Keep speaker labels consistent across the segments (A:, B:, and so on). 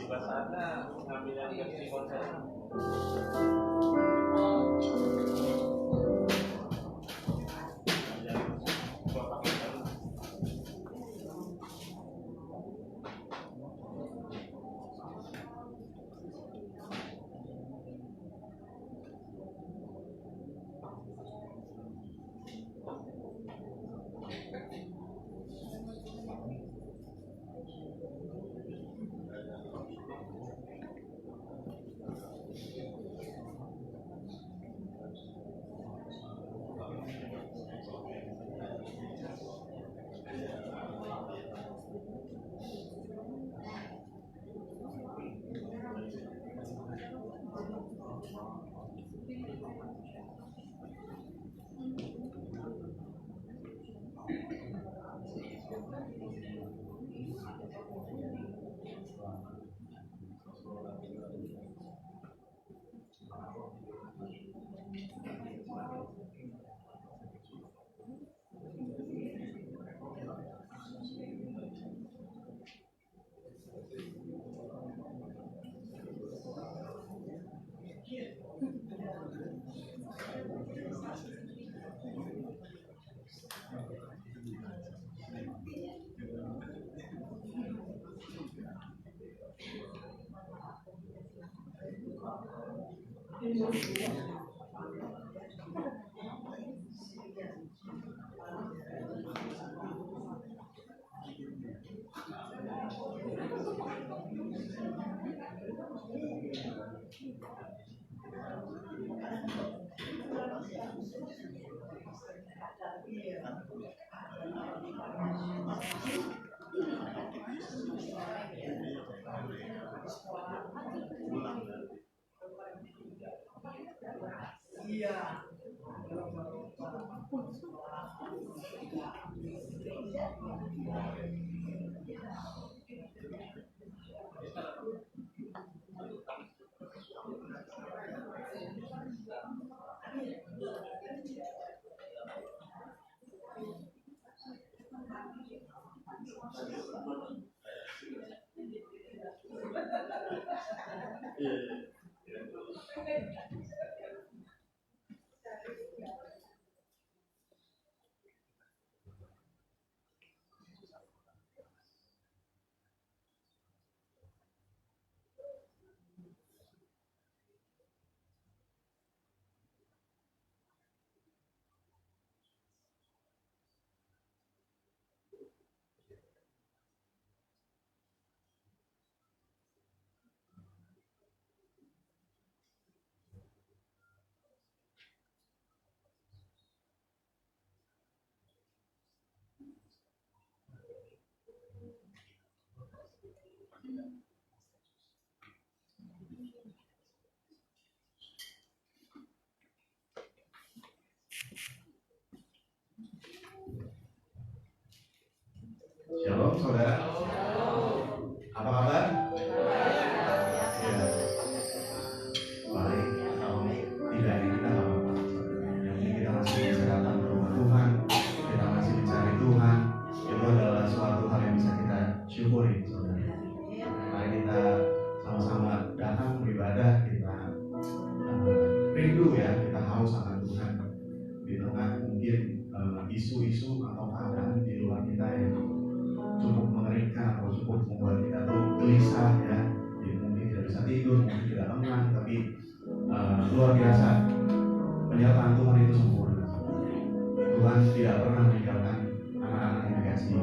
A: tiba saatnya ngambil yang versi konser.
B: Shalom saudara. Apa kabar? Ya. Baik atau tidak ini kita nggak apa-apa. Yang penting kita masih bisa datang ke rumah Tuhan, kita masih mencari Tuhan. Itu adalah suatu hal yang bisa kita syukuri, saudara. Mari kita sama-sama datang beribadah, kita rindu ya, kita haus akan Tuhan di tengah mungkin isu-isu atau keadaan di luar kita yang cukup mengerikan atau cukup membuat kita tuh gelisah ya. Jadi mungkin tidak bisa tidur, mungkin tidak tenang, tapi luar biasa penyertaan Tuhan itu sempurna. Tuhan tidak pernah meninggalkan anak-anak yang dikasihi.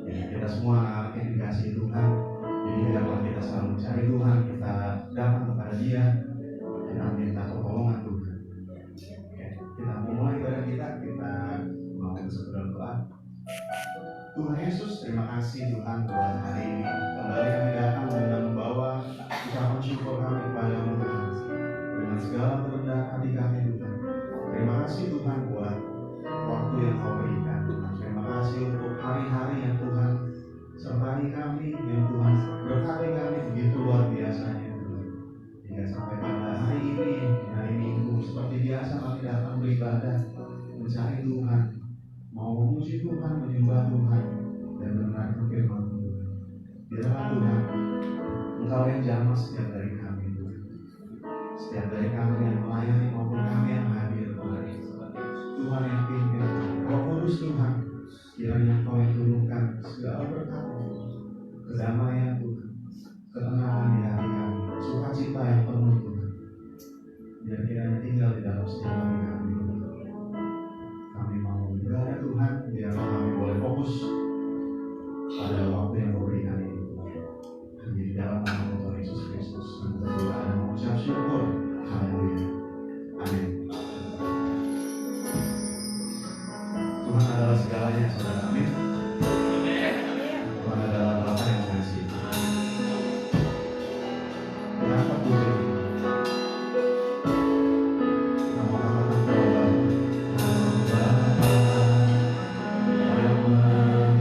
B: Ya, kita semua anak yang dikasihi Tuhan. Jadi biarlah kita selalu mencari Tuhan, kita datang kepada Dia, kita minta pertolongan Tuhan. Oke, kita mulai ibadah kita mau berseru doa. Tuhan Yesus, terima kasih Tuhan buat hari ini. Kembali kami datang dengan membawa ucapan syukur kami kepadamu Tuhan. Dengan segala kerendahan hati kami Tuhan. Terima kasih Tuhan buat waktu yang Kau berikan Tuhan. Terima kasih untuk hari-hari yang Tuhan sertai kami, yang Tuhan berkati kami begitu luar biasanya Tuhan. Hingga sampai pada hari ini, hari Minggu, seperti biasa kami datang beribadah, mencari Tuhan, mau memuji Tuhan, menyembah Tuhan, dan mendengarkan firman Tuhan. Engkau yang jamah setiap dari kami Tuhan. Setiap dari kami yang melayani maupun kami yang hadir Tuhan. Tuhan yang pimpin, Roh Kudus Tuhan, kiranya Engkau yang turunkan segala berkat, kedamaian Tuhan, ketenangan di hati kami, sukacita yang penuh Tuhan. Biar kiranya tinggal di dalam setiap hati kami Tuhan. Kami mau beribadah Tuhan, biar kami boleh fokus pada waktu yang Kau berikan ini Tuhan. Hanya di dalam nama Tuhan Yesus Kristus, kami berdoa dan mengucap syukur. Haleluya. Amin. Tuhan adalah segalanya, saudara. Amin. Tuhan adalah Bapa yang mengasihi. Kenapa Tuhan ini? Nama-Nama Engkau Bapa, Bapa, Bapa,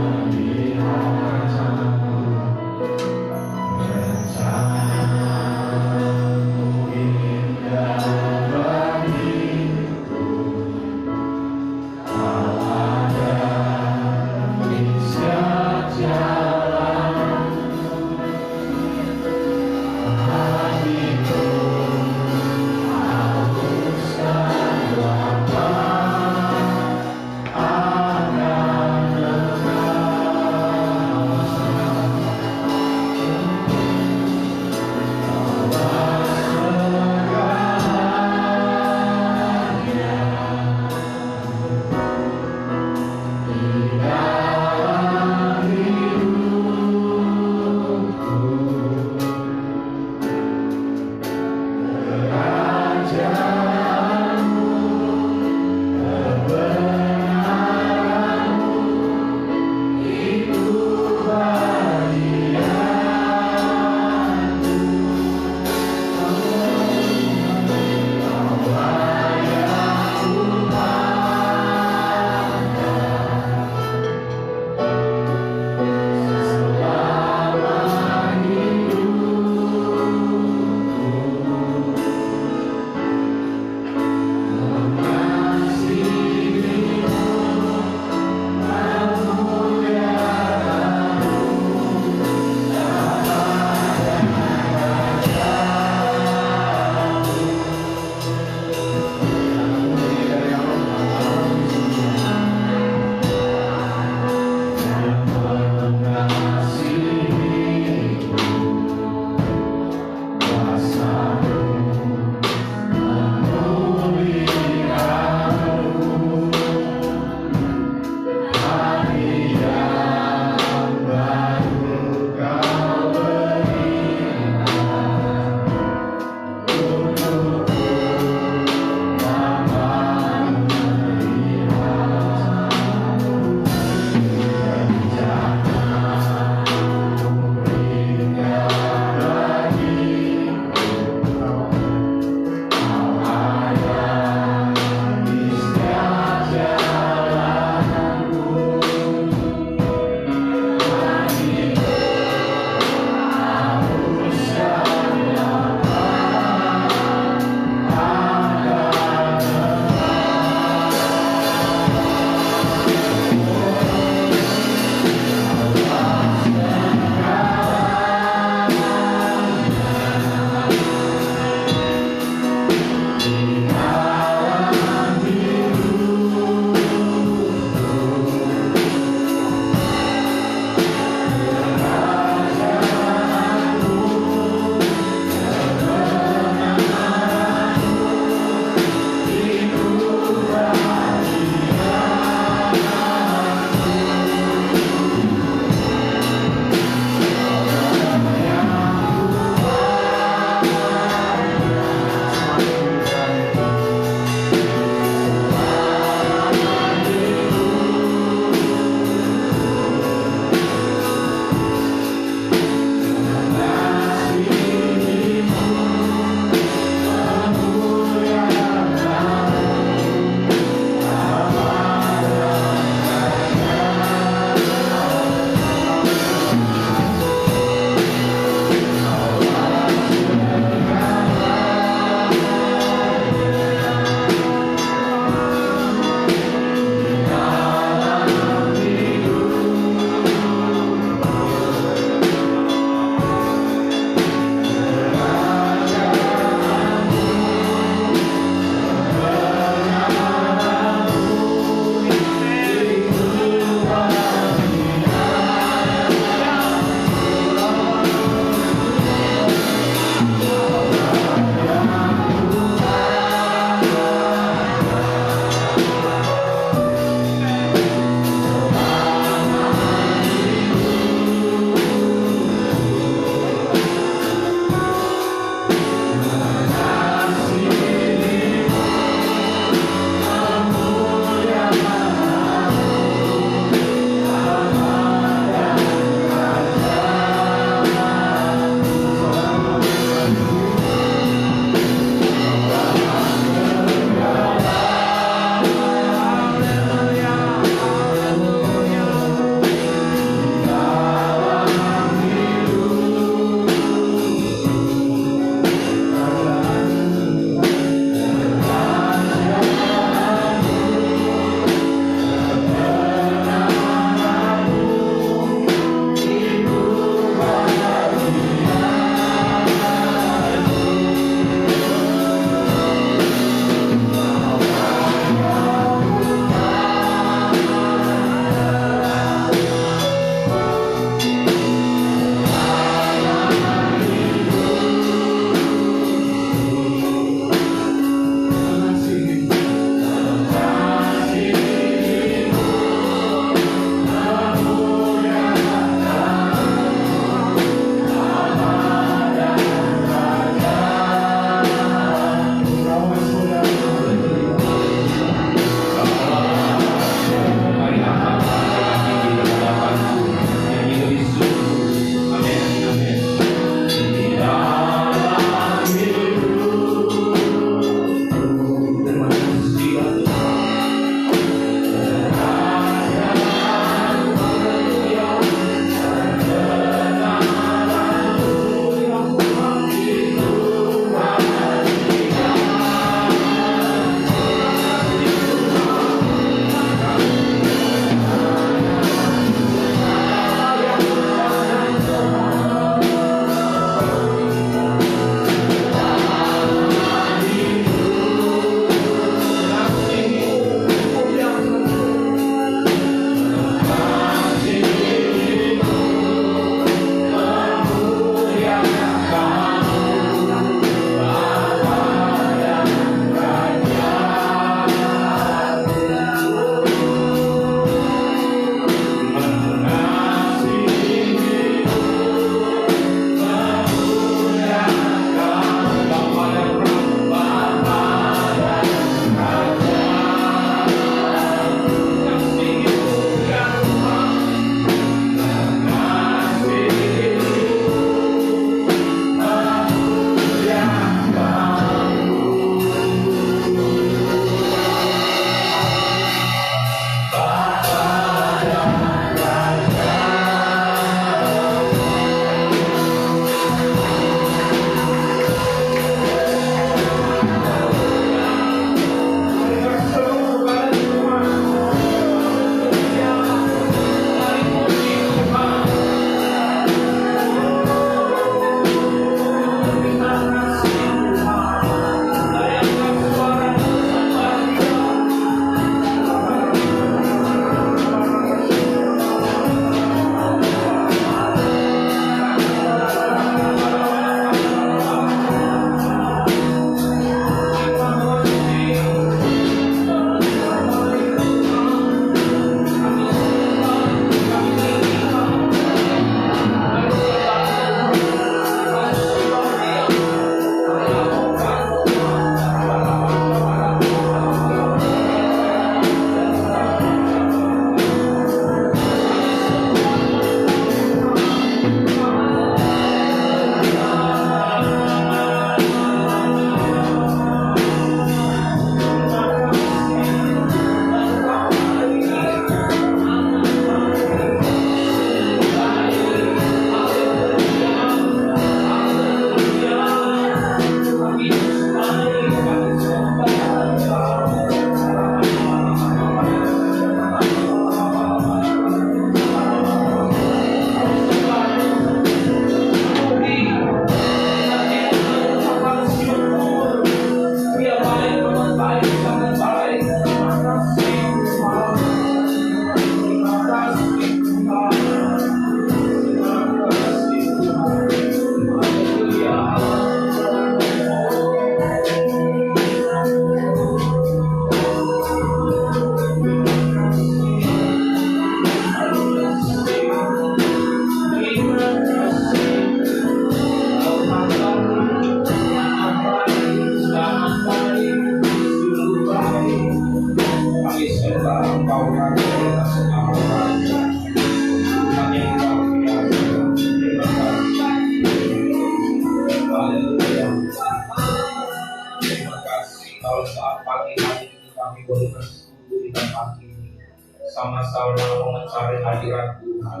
A: pada saat pagi hari ini kami boleh bersekutu di tempat ini, sama-sama mencari hadirat Tuhan,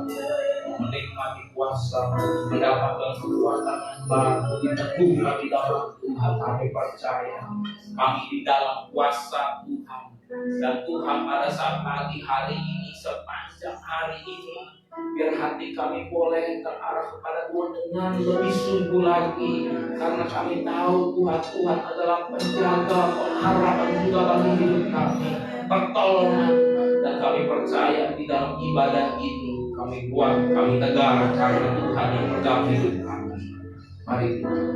A: menikmati kuasa, mendapatkan kekuatan yang baru, diteguhkan di dalam Tuhan. Kami percaya kami di dalam kuasa Tuhan, dan Tuhan pada saat pagi hari ini, sepanjang hari ini, biar hati kami boleh terarah kepada Tuhan dengan lebih sungguh lagi, karena kami tahu Tuhan adalah penjaga, pengharapan juga bagi hidup kami, pertolongan. Dan kami percaya di dalam ibadah ini kami kuat, kami tegar, karena Tuhan yang pegang hidup kami. Mari Tuhan,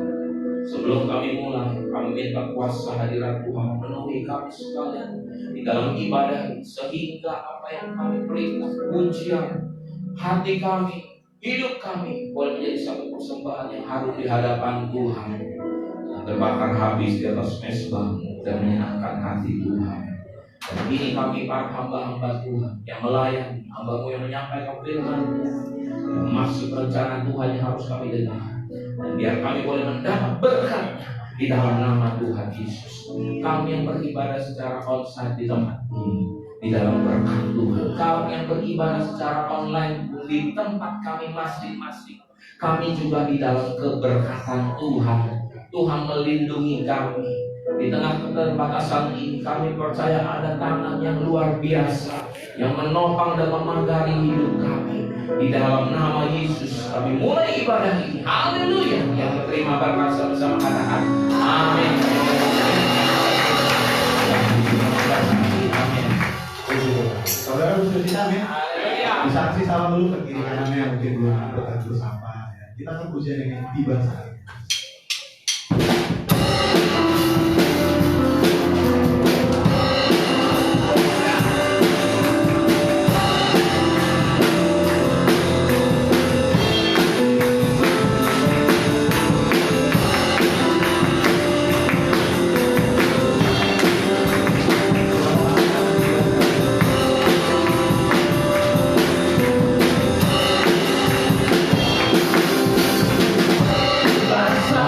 A: sebelum kami mulai, kami minta kuasa hadirat Tuhan memenuhi kami sekalian di dalam ibadah ini, sehingga apa yang kami berikan, pujian, hati kami, hidup kami boleh menjadi satu persembahan yang harum di hadapan Tuhan, yang terbakar habis di atas mezbah-Mu dan menyenangkan hati Tuhan. Dan ini kami para hamba-hamba Tuhan yang melayani, hamba-Mu yang menyampaikan firman-Mu, yang masuk rencana Tuhan yang harus kami dengar. Dan biar kami boleh mendapat berkat di dalam nama Tuhan Yesus. Kami yang beribadah secara onsite di tempat ini, di dalam berkat Tuhan. Kami yang beribadah secara online di tempat kami masing-masing, kami juga di dalam keberkatan Tuhan. Tuhan melindungi kami di tengah keterbatasan ini. Kami percaya ada tangan yang luar biasa yang menopang dan memagari hidup kami. Di dalam nama Yesus kami mulai ibadah ini. Haleluya. Yang menerima berkat bersama katakan amin.
B: Saudara bisa amin. Disaksi salam dulu ke kiri kanannya yang mungkin belum bertemu sapa. Kita akan pujian dengan tiba saat ini.
A: Bangsa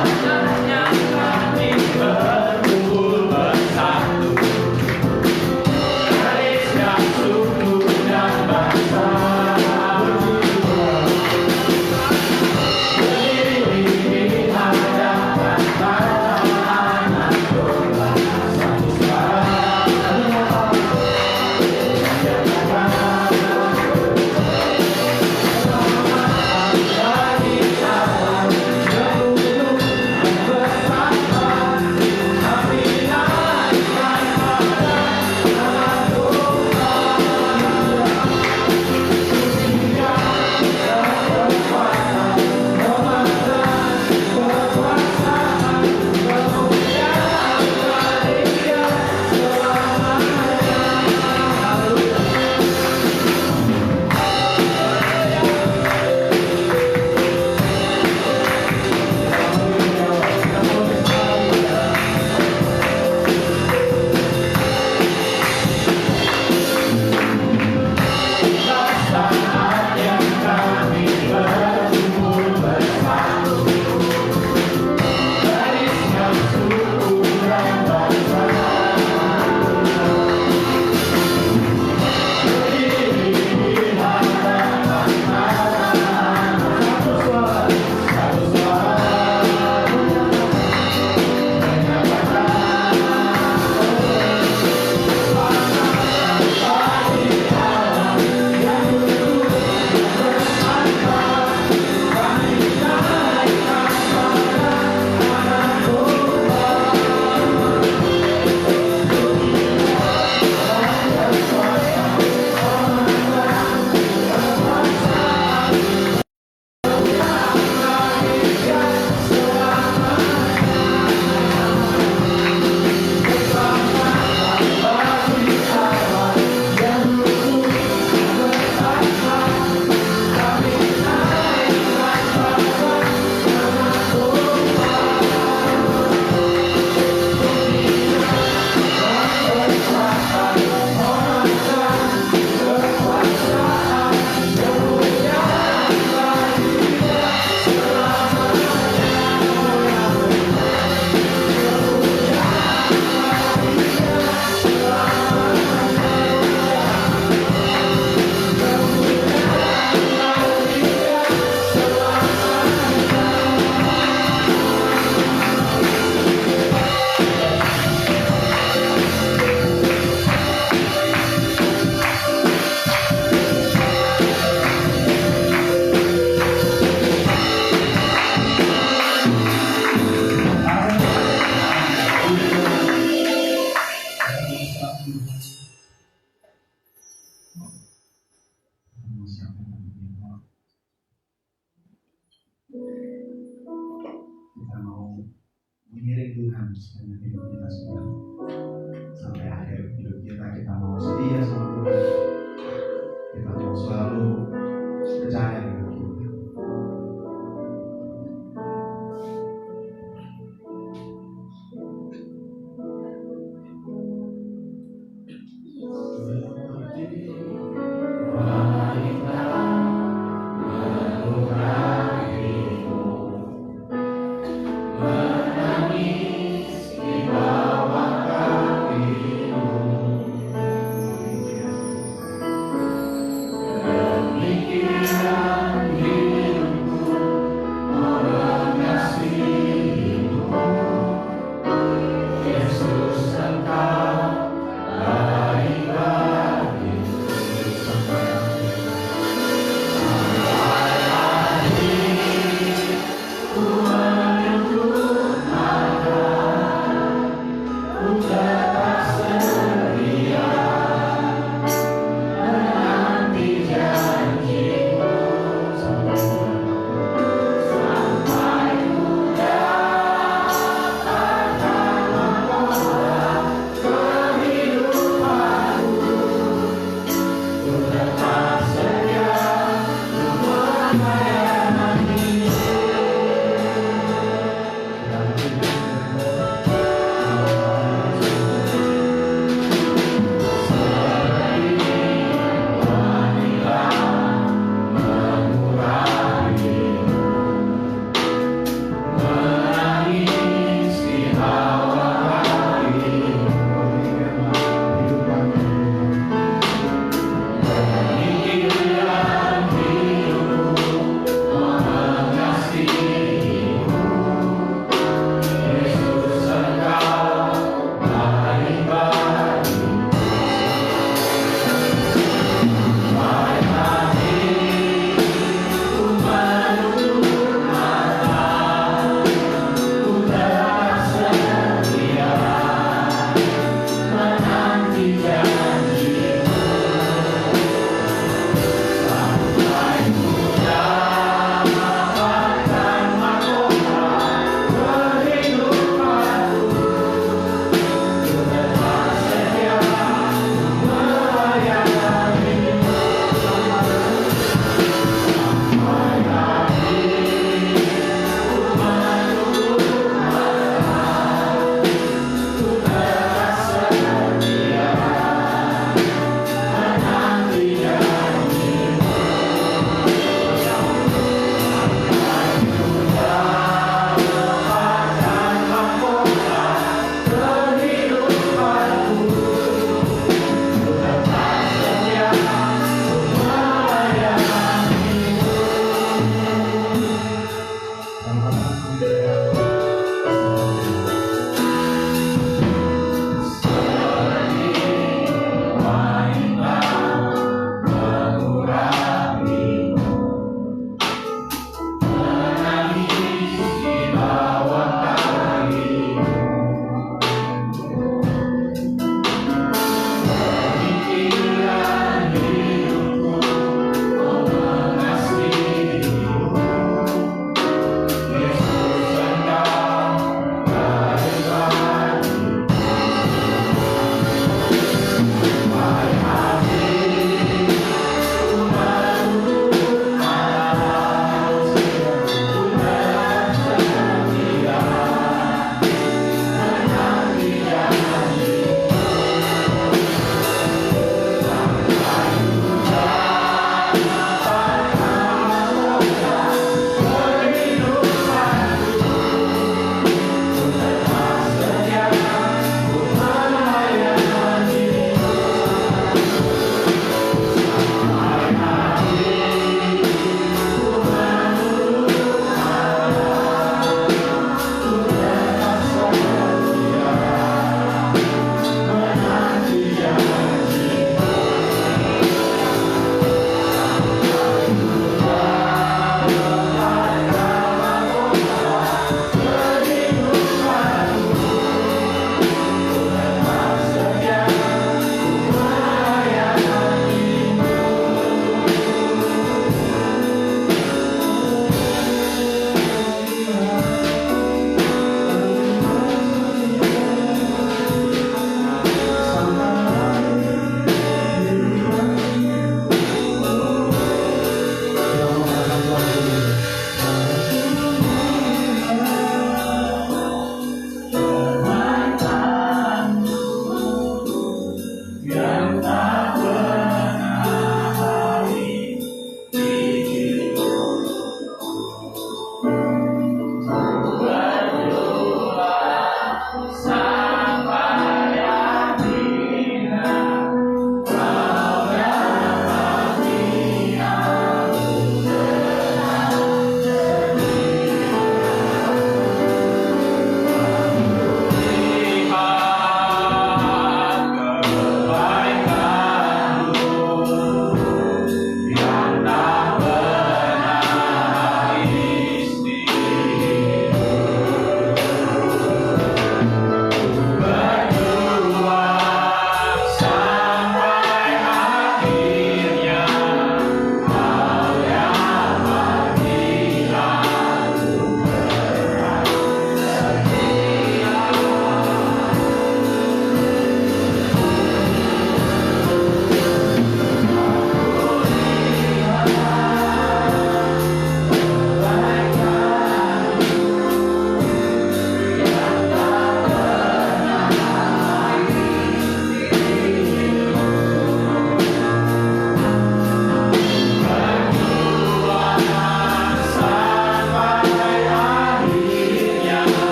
B: Terima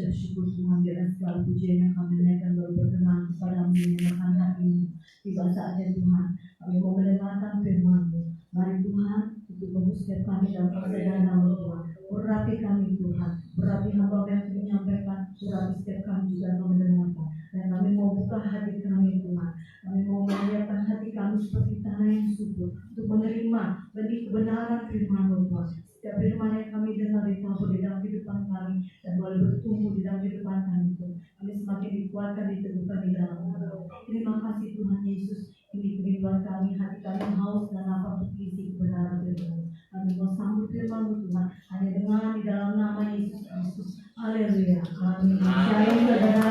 C: mengucap syukur Tuhan di atas segala pujian yang kami naikkan baru berkenan kepada menyenangkan hatimu. Tiba saatnya Tuhan, kami mau mendengarkan firman-Mu. Mari Tuhan, untuk setiap kami dalam persediaan Tuhan. Urapi kami Tuhan, urapi hamba yang menyampaikan, urapi setiap kami juga yang mendengarkan. Dan kami mau buka hati kami Tuhan. Kami mau menyiapkan hati kami seperti tanah yang subur untuk menerima benih kebenaran firman-Mu Tuhan. Setiap firman yang kami dengar ditabur di dalam kehidupan kami dan boleh bertumbuh di dalam kehidupan kami Tuhan. Kami semakin dikuatkan, diteguhkan di dalam Engkau. Terima kasih Tuhan Yesus. Ini kerinduan kami, hati kami haus dan lapar untuk isi kebenaran firman-Mu. Kami mau sambut firman-Mu Tuhan hanya dengan di dalam nama Yesus Kristus. Haleluya. Amin. Shalom saudara.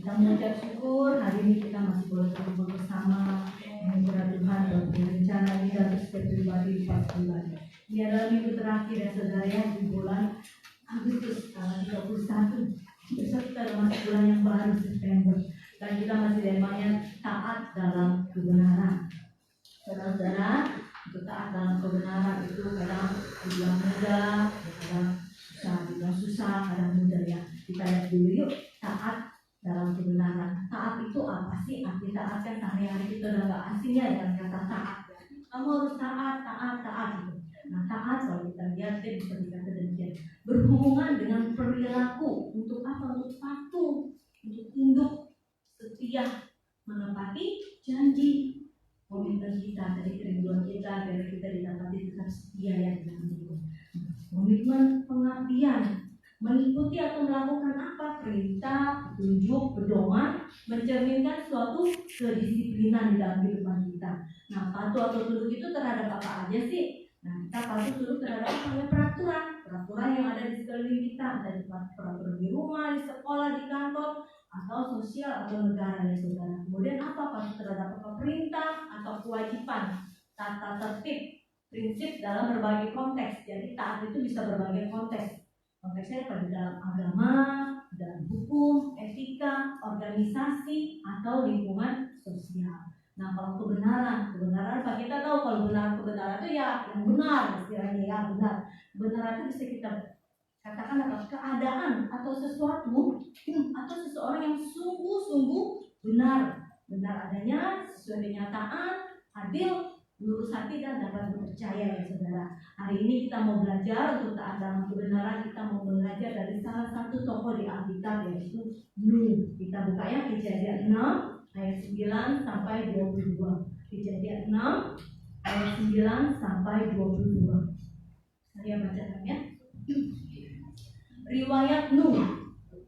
C: Kita mengucap syukur hari ini kita masih boleh berkumpul bersama dengan Tuhan dan berencana kita untuk setiap pribadi pas pribadi. Ini adalah minggu terakhir ya saudara ya, di bulan Agustus tanggal 31. Besok kita masuk bulan yang baru September dan kita masih temanya taat dalam kebenaran. Saudara-saudara, untuk taat dalam kebenaran itu kadang dibilang mudah, kadang susah, kadang mudah ya. Kita lihat dulu yuk, taat dalam kebenaran. Taat itu apa sih? Arti taat kan sehari-hari kita udah gak asing ya dengan kata taat. Kamu harus taat gitu. Nah taat kalau kita lihat dia bisa dikata demikian. Berhubungan dengan perilaku untuk apa? Untuk patuh, untuk tunduk, setia, menepati janji. Komitmen kita dari kerinduan kita biar kita didapati tetap setia ya dalam hidup. Komitmen pengabdian, mengikuti atau melakukan apa perintah, petunjuk, pedoman, mencerminkan suatu kedisiplinan di dalam kehidupan kita. Nah, patuh atau tunduk itu terhadap apa aja sih? Nah, kita patuh tunduk terhadap peraturan yang ada di sekeliling kita, dari peraturan di rumah, di sekolah, di kantor, atau sosial atau negara ya saudara. Kemudian apa patuh terhadap apa perintah atau kewajiban, tata tertib, prinsip dalam berbagai konteks. Jadi taat itu bisa berbagai konteks. Konteksnya pada dalam agama, dalam hukum, etika, organisasi, atau lingkungan sosial. Nah kalau kebenaran apa kita tahu kalau kebenaran itu ya yang benar istilahnya ya benar. Kebenaran itu bisa kita katakan apa keadaan atau sesuatu atau seseorang yang sungguh-sungguh benar adanya sesuai kenyataan, adil, lurus hati dan dapat dipercaya ya saudara. Hari ini kita mau belajar untuk taat dalam kebenaran. Kita mau belajar dari salah satu tokoh di Alkitab yaitu Nuh. Kita buka ya Kejadian 6 ayat 9 sampai 22. Kejadian 6 ayat 9 sampai 22. Saya bacakan ya. Riwayat Nuh.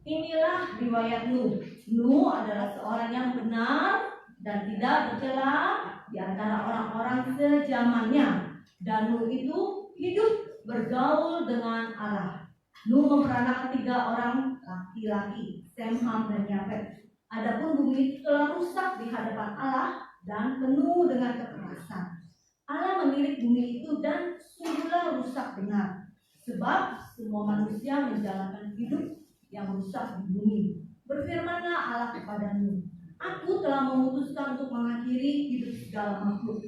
C: Inilah riwayat Nuh. Nuh adalah seorang yang benar dan tidak bercela di antara orang-orang sezamannya. Dan Nuh itu hidup bergaul dengan Allah. Nuh memperanakan 3 orang laki-laki, Sem, Ham, dan Yafet. Adapun bumi itu telah rusak di hadapan Allah dan penuh dengan kekerasan. Allah menilik bumi itu dan sungguhlah rusak benar. Sebab semua manusia menjalankan hidup yang rusak di bumi. Berfirmanlah Allah kepada Nuh, Aku telah memutuskan untuk mengakhiri hidup segala makhluk.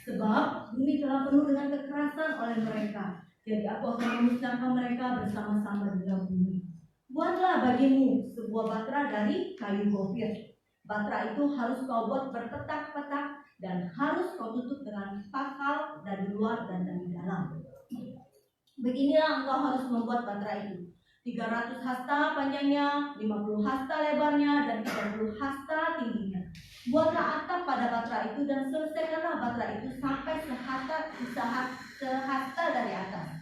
C: Sebab bumi telah penuh dengan kekerasan oleh mereka. Jadi aku akan memusnahkan mereka bersama-sama dengan bumi. Buatlah bagimu sebuah batra dari kayu gofir. Batra itu harus kau buat berpetak-petak dan harus kau tutup dengan pakal dari luar dan dari dalam. Beginilah engkau harus membuat batra itu. 300 hasta panjangnya, 50 hasta lebarnya, dan 30 hasta tingginya. Buatlah atap pada batra itu dan selesaikanlah batra itu sampai sehasta dari atas.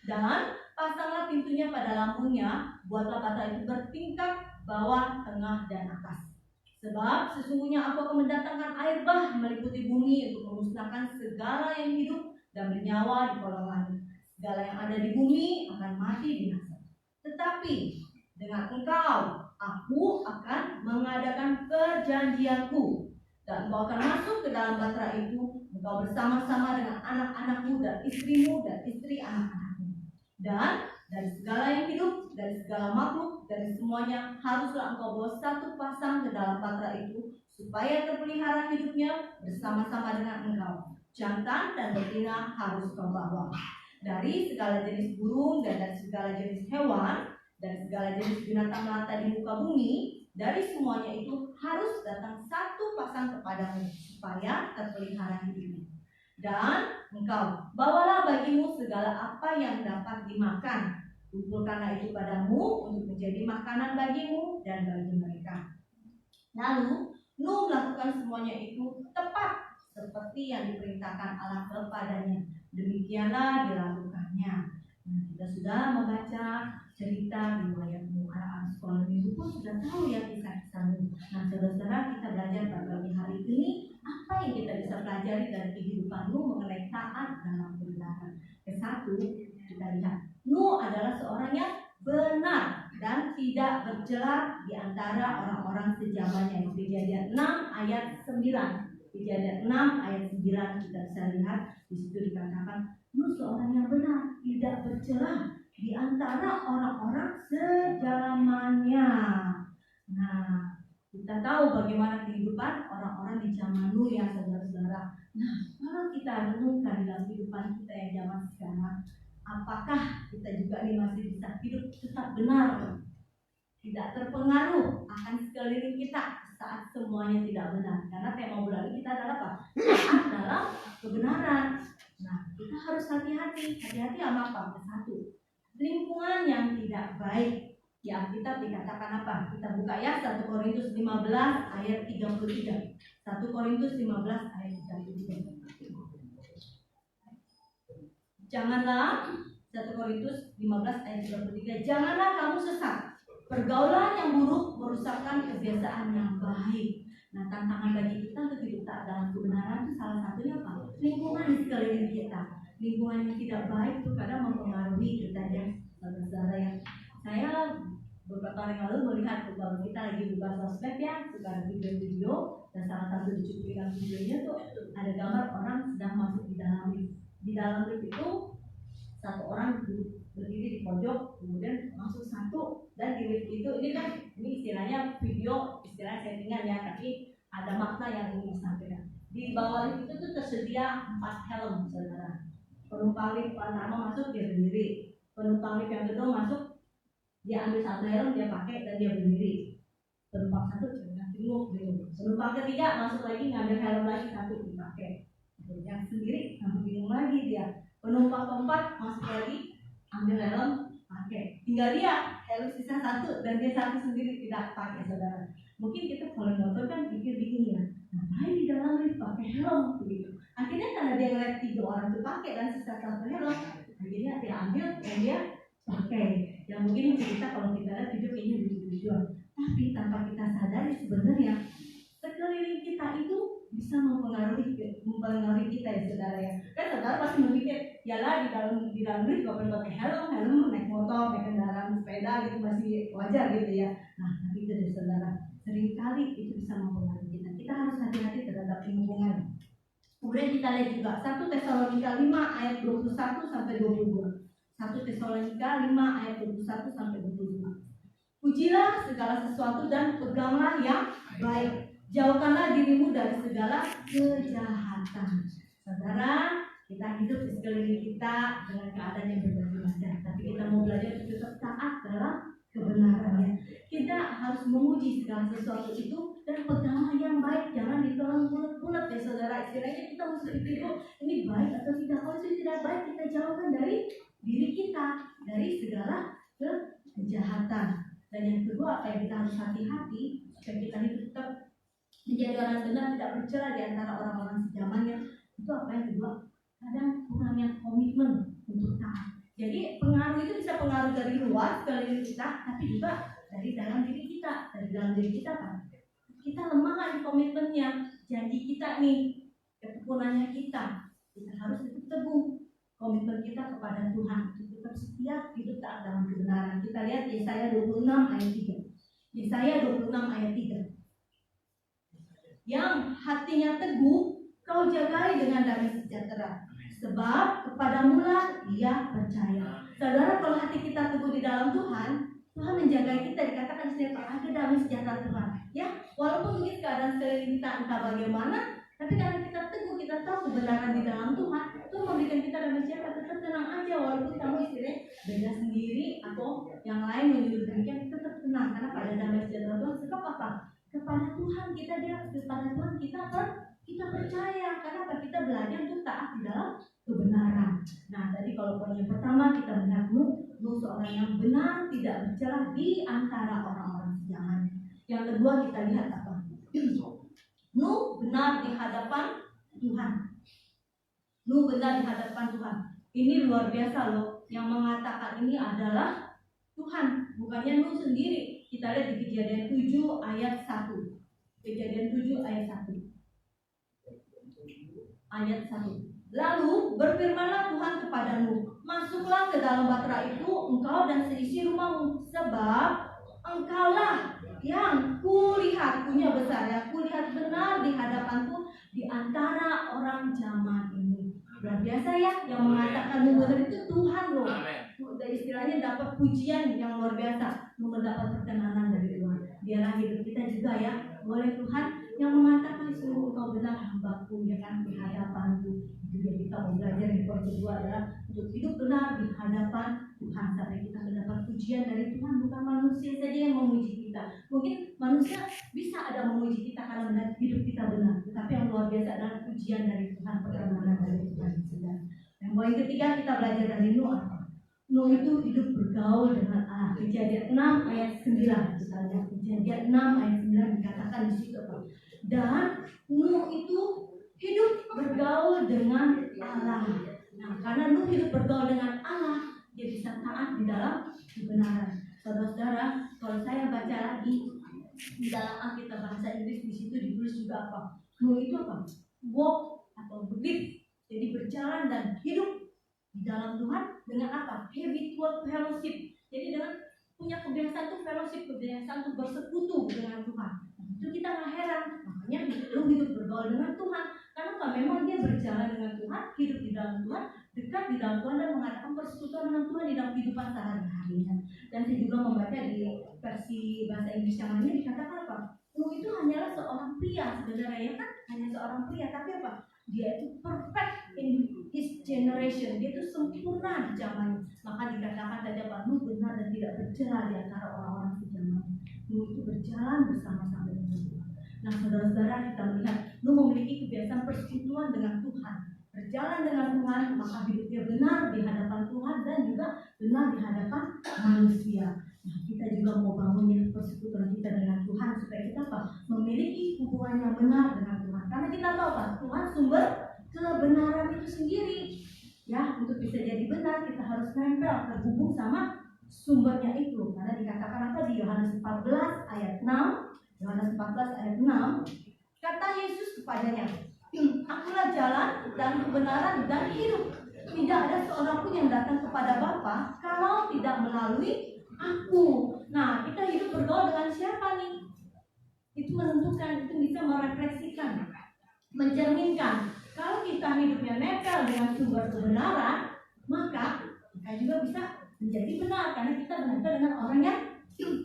C: Dan pasanglah pintunya pada lambungnya. Buatlah batra itu bertingkat bawah, tengah, dan atas. Sebab sesungguhnya aku akan mendatangkan air bah meliputi bumi untuk memusnahkan segala yang hidup dan bernyawa di kolong langit. Segala yang ada di bumi akan mati binasa. Tetapi dengan engkau, aku akan mengadakan perjanjianku. Dan engkau akan masuk ke dalam batra itu, engkau bersama-sama dengan anak-anakmu dan istrimu dan istri anak-anakmu. Dan dari segala yang hidup, dari segala makhluk, dari semuanya, haruslah engkau bawa satu pasang ke dalam batra itu, supaya terpelihara hidupnya bersama-sama dengan engkau. Jantan dan betina harus kau bawa. dari segala jenis burung dan dari segala jenis hewan dan segala jenis binatang melata di muka bumi, dari semuanya itu harus datang satu pasang kepadamu supaya terpelihara hidupnya. Dan engkau bawalah bagimu segala apa yang dapat dimakan, kumpulkanlah itu padamu untuk menjadi makanan bagimu dan bagi mereka. Lalu Nuh melakukan semuanya itu tepat seperti yang diperintahkan Allah kepadanya. Demikianlah dilakukannya. Nah, kita sudah membaca cerita riwayat Nuh. Anak-anak sekolah minggu pun sudah tahu ya kisah-kisah Nuh. Nah, saudara-saudara, kita belajar pada pagi hari ini apa yang kita bisa pelajari dari kehidupan Nuh mengenai taat dalam kebenaran. Yang satu, kita lihat Nuh adalah seorang yang benar dan tidak bercela di antara orang-orang sejamannya. Kejadian 6 ayat 9. Kejadian 6 ayat 9 kita bisa lihat di situ dikatakan Nuh seorang yang benar, tidak bercela di antara orang-orang sejamannya. Nah, kita tahu bagaimana kehidupan orang-orang di zaman Nuh ya saudara-saudara. Nah, kalau kita renungkan dalam kehidupan kita yang zaman sekarang, apakah kita juga ini masih bisa hidup tetap benar, tidak terpengaruh akan sekeliling kita saat semuanya tidak benar? Karena tema bulan ini kita adalah apa? Taat dalam kebenaran. Nah, kita harus hati-hati sama apa? Satu, lingkungan yang tidak baik. Ya, kita dikatakan apa? Kita buka ya 1 Korintus 15 ayat 33. 1 Korintus 15 ayat 33. Janganlah 1 Korintus 15 ayat 33. Janganlah kamu sesat. Pergaulan yang buruk merusakkan kebiasaan yang baik. Nah, tantangan bagi kita untuk hidup taat dalam kebenaran itu salah satunya apa? Lingkungan di sekeliling kita. Lingkungan yang tidak baik itu kadang mempengaruhi kita ya, saudara-saudara ya. Saya beberapa hari lalu melihat beberapa kita lagi buka sosmed ya, suka ada video-video dan salah satu cuplikan videonya tuh ada gambar orang sedang masuk di dalam lift. Di dalam lift itu satu orang berdiri di pojok, kemudian masuk satu, dan di lift itu ini istilahnya video, istilah settingan ya, tapi ada makna yang ingin disampaikan. Di bawah lift itu tuh tersedia 4 helm, saudara. Penumpang lift pertama masuk dia berdiri, penumpang lift yang kedua masuk dia ambil satu helm dia pakai dan dia berdiri. Penumpang satu bingung. Penumpang ketiga masuk lagi ngambil helm lagi satu dipakai. Yang sendiri bingung lagi dia. Penumpang keempat masuk lagi ambil helm pakai. Tinggal dia helm sisa satu dan dia satu sendiri tidak pakai, saudara. Mungkin kita kalau nonton kan pikir bingung ya, ngapain di dalam lift pakai helm begitu. Akhirnya karena dia ngeliat 3 orang itu pakai dan sisa satu helm, akhirnya dia ambil dan dia pakai. Yang mungkin cerita kalau kita lihat video kayaknya lucu-lucuan, tapi tanpa kita sadari sebenarnya sekeliling kita itu bisa mempengaruhi kita ya saudara ya. Kan saudara pasti berpikir, yalah di dalam lift gak perlu pakai helm naik motor, naik kendaraan sepeda gitu masih wajar gitu ya. Nah, tapi itu ya saudara, seringkali itu bisa mempengaruhi kita. Kita harus hati-hati terhadap lingkungan. Kemudian kita lihat juga 1 Tesalonika 5 ayat 21 sampai 22. 1 Tesalonika 5 ayat 21 sampai 22. Pujilah segala sesuatu dan peganglah yang baik. Jauhkanlah dirimu dari segala kejahatan. Saudara, kita hidup di sekeliling kita dengan keadaan yang berbeda-beda, tapi kita mau belajar untuk tetap taat dalam kebenarannya. Kita harus memuji segala sesuatu itu dan peganglah yang baik, jangan ditelan bulat-bulat ya saudara. Istilahnya kita mesti pikir, ini baik atau tidak. Kalau itu tidak baik, kita jauhkan dari diri kita, dari segala kejahatan. Dan yang kedua, apa yang kita harus hati-hati supaya kita hidup tetap menjadi orang benar, tidak bercela di antara orang-orang sejamannya. Itu apa yang kedua? Kadang kurangnya komitmen untuk taat. Jadi pengaruh itu bisa pengaruh dari luar sekeliling kita, tapi juga dari dalam diri kita. Dari dalam diri kita kan, kita lemah kan di komitmennya. Janji kita nih, ketekunannya kita harus tetap teguh. Komitmen kita kepada Tuhan tetap setia, hidup taat dalam kebenaran. Kita lihat Yesaya 26 ayat 3. Yesaya 26 ayat 3. Yang hatinya teguh, kau jagai dengan damai sejahtera, sebab kepadamulah ia percaya. Saudara, kalau hati kita teguh di dalam Tuhan, Tuhan menjaga kita. Dikatakan setiap ada damai sejahtera Tuhan. Ya, walaupun mungkin keadaan sekeliling kita entah bagaimana, tapi karena kita teguh, kita tahu kebenaran di dalam Tuhan, itu memberikan memberikan kita damai sejahtera, tetap tenang aja walaupun kamu istilahnya beda sendiri atau yang lain menyuruh demikian, tetap tenang karena pada damai sejahtera Tuhan sebab apa? Kepada Tuhan kita kepada Tuhan kita kita percaya karena apa? Kita belajar untuk taat di dalam kebenaran. Nah tadi kalau poin yang pertama kita melihat Nuh seorang yang benar, tidak bercelah di antara orang-orang sejaman. Yang kedua kita lihat apa? Nuh benar di hadapan Tuhan. Nuh benar di hadapan Tuhan. Ini luar biasa loh. Yang mengatakan ini adalah Tuhan, bukannya Nuh sendiri. Kita lihat di Kejadian 7 ayat 1. Kejadian 7 ayat 1. Ayat 1. Lalu berfirmanlah Tuhan kepada Nuh, masuklah ke dalam bahtera itu engkau dan seisi rumahmu, sebab engkaulah yang kulihat punya besar, yang kulihat benar di hadapanku di antara orang zaman ini. Luar biasa ya, yang mengatakan Nuh benar itu Tuhan loh. Istilahnya dapat pujian yang luar biasa, mendapat perkenanan dari Tuhan. Biarlah hidup kita juga ya, oleh Tuhan yang mengatakan sungguh engkau benar hambaku ya kan di hadapanku. Juga kita mau belajar di poin kedua adalah untuk hidup benar di hadapan Tuhan sampai kita mendapat pujian dari Tuhan, bukan manusia saja yang memuji kita. Mungkin manusia bisa ada memuji kita karena benar hidup kita benar, tetapi yang luar biasa adalah pujian dari Tuhan, perkenanan dari Tuhan. Yang poin ketiga kita belajar dari Nuh apa? Nuh itu hidup bergaul dengan Allah. Kejadian 6 ayat 9 kita lihat. Kejadian 6 ayat 9 dikatakan di situ Pak. Dan Nuh itu hidup bergaul dengan Allah. Nah, karena Nuh hidup bergaul dengan Allah, dia bisa taat di dalam kebenaran. Saudara-saudara, kalau saya baca lagi di dalam Alkitab bahasa Inggris di situ ditulis juga apa? Nuh itu apa? Walk atau believe. Jadi berjalan dan hidup di dalam Tuhan dengan apa? Habitual fellowship. Jadi dengan punya kebiasaan tuh fellowship, kebiasaan tuh bersekutu dengan Tuhan. Itu kita nggak heran, makanya lu hidup bergaul dengan Tuhan. Karena apa? Memang dia berjalan dengan Tuhan, hidup di dalam Tuhan, dekat di dalam Tuhan dan mengadakan persekutuan dengan Tuhan di dalam kehidupan sehari-hari. Dan saya juga membaca di versi bahasa Inggris yang lainnya dikatakan apa? Nuh itu hanyalah seorang pria sebenarnya ya kan? Hanya seorang pria, tapi apa? Dia itu perfect in his generation. Dia itu sempurna di zamannya. Maka dikatakan tadi apa? Nuh benar dan tidak bercela di antara orang-orang sejaman. Nuh itu berjalan bersama-sama dengan Tuhan. Nah, saudara-saudara, kita melihat Nuh memiliki kebiasaan persekutuan dengan Tuhan. Berjalan dengan Tuhan, maka hidupnya benar di hadapan Tuhan dan juga benar di hadapan manusia. Nah, kita juga mau bangun persekutuan kita dengan Tuhan supaya kita apa? Memiliki hubungan yang benar dengan Tuhan. Karena kita tahu Pak, Tuhan sumber kebenaran itu sendiri. Ya, untuk bisa jadi benar kita harus nempel terhubung sama sumbernya itu. Karena dikatakan apa di Yohanes 14 ayat 6? Yohanes 14 ayat 6, kata Yesus kepadanya, akulah jalan dan kebenaran dan hidup. Tidak ada seorang pun yang datang kepada Bapa kalau tidak melalui aku. Nah, kita hidup bergaul dengan siapa nih? Itu menentukan, itu bisa merefleksikan, mencerminkan. Kalau kita hidupnya netral dengan sumber kebenaran, maka kita juga bisa menjadi benar karena kita bernempel dengan orang yang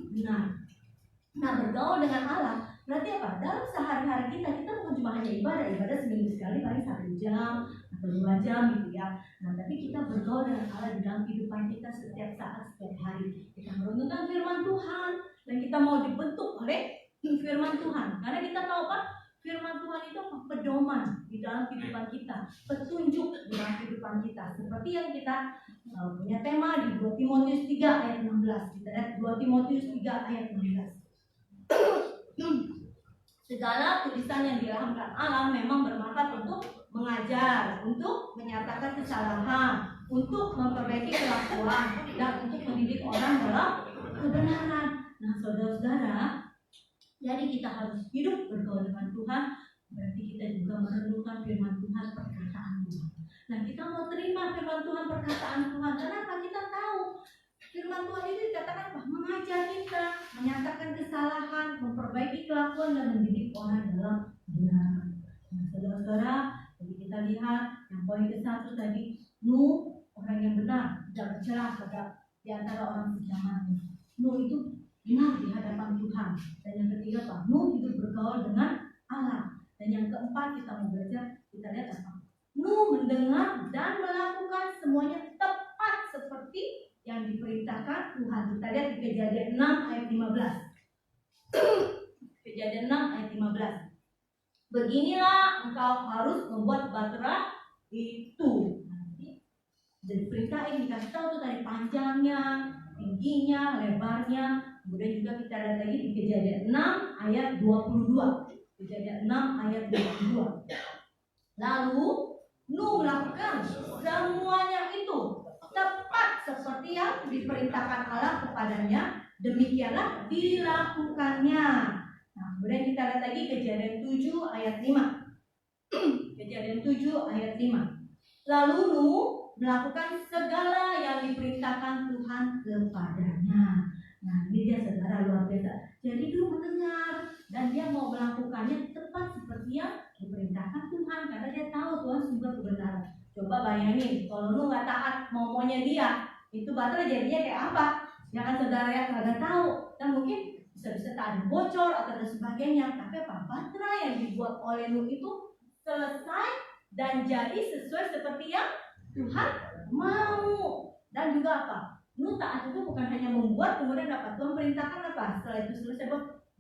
C: benar. Nah, bergaul dengan Allah berarti apa? Dalam sehari-hari kita bukan cuma hanya ibadah seminggu sekali paling 1 jam atau 2 jam gitu ya. Nah, tapi kita bergaul dengan Allah di dalam kehidupan kita setiap saat, setiap hari. Kita merenungkan firman Tuhan dan kita mau dibentuk oleh firman Tuhan. Karena kita tahu Pak, firman Tuhan itu pedoman di dalam kehidupan kita, petunjuk di dalam kehidupan kita. Seperti yang kita punya tema di 2 Timotius 3 ayat 16. Kita lihat 2 Timotius 3 ayat 16. Segala tulisan yang diilhamkan Allah memang bermanfaat untuk mengajar, untuk menyatakan kesalahan, untuk memperbaiki kelakuan, dan untuk mendidik orang dalam kebenaran. Nah, saudara-saudara, jadi kita harus hidup bergaul dengan Tuhan. Berarti kita juga merenungkan firman Tuhan, perkataan Tuhan. Nah, kita mau terima firman Tuhan, perkataan Tuhan. Kenapa? Kita tahu firman Tuhan itu dikatakan apa? Mengajar kita, menyatakan kesalahan, memperbaiki kelakuan dan mendidik orang dalam kebenaran. Nah, saudara-saudara, jadi kita lihat yang poin ke-1 tadi, Nuh orang yang benar, tidak bercelah di antara orang sejaman. Nuh itu benar di hadapan Tuhan. Dan yang ketiga apa? Nuh hidup bergaul dengan Allah. Dan yang keempat kita mau belajar, kita lihat apa? Nuh mendengar dan melakukan semuanya tepat seperti yang diperintahkan Tuhan. Kita lihat di Kejadian 6 ayat 15. Kejadian 6 ayat 15. Beginilah engkau harus membuat bahtera itu. Jadi perintah ini dikasih tahu tuh dari panjangnya, tingginya, lebarnya. Kemudian juga kita lihat lagi di Kejadian 6 ayat 22. Kejadian 6 ayat 22. Lalu Nuh melakukan semuanya itu tepat seperti yang diperintahkan Allah kepadanya. Demikianlah dilakukannya. Nah, kemudian kita lihat lagi Kejadian 7 ayat 5. Kejadian 7 ayat 5. Lalu Nuh melakukan segala yang diperintahkan Tuhan kepadanya. Nah, ini dia saudara luar biasa. Jadi Nuh mendengar dan dia mau melakukannya tepat seperti yang diperintahkan Tuhan, karena dia tahu Tuhan sumber kebenaran. Coba bayangin kalau Nuh nggak taat maunya dia, itu baterai jadinya kayak apa? Ya kan saudara ya, nggak tahu. Dan mungkin bisa-bisa tak ada bocor atau dan sebagainya. Tapi apa? Baterai yang dibuat oleh Nuh itu selesai dan jadi sesuai seperti yang Tuhan mau. Dan juga apa? Nuh taat itu bukan hanya membuat kemudian dapat Tuhan perintahkan apa? Setelah itu selesai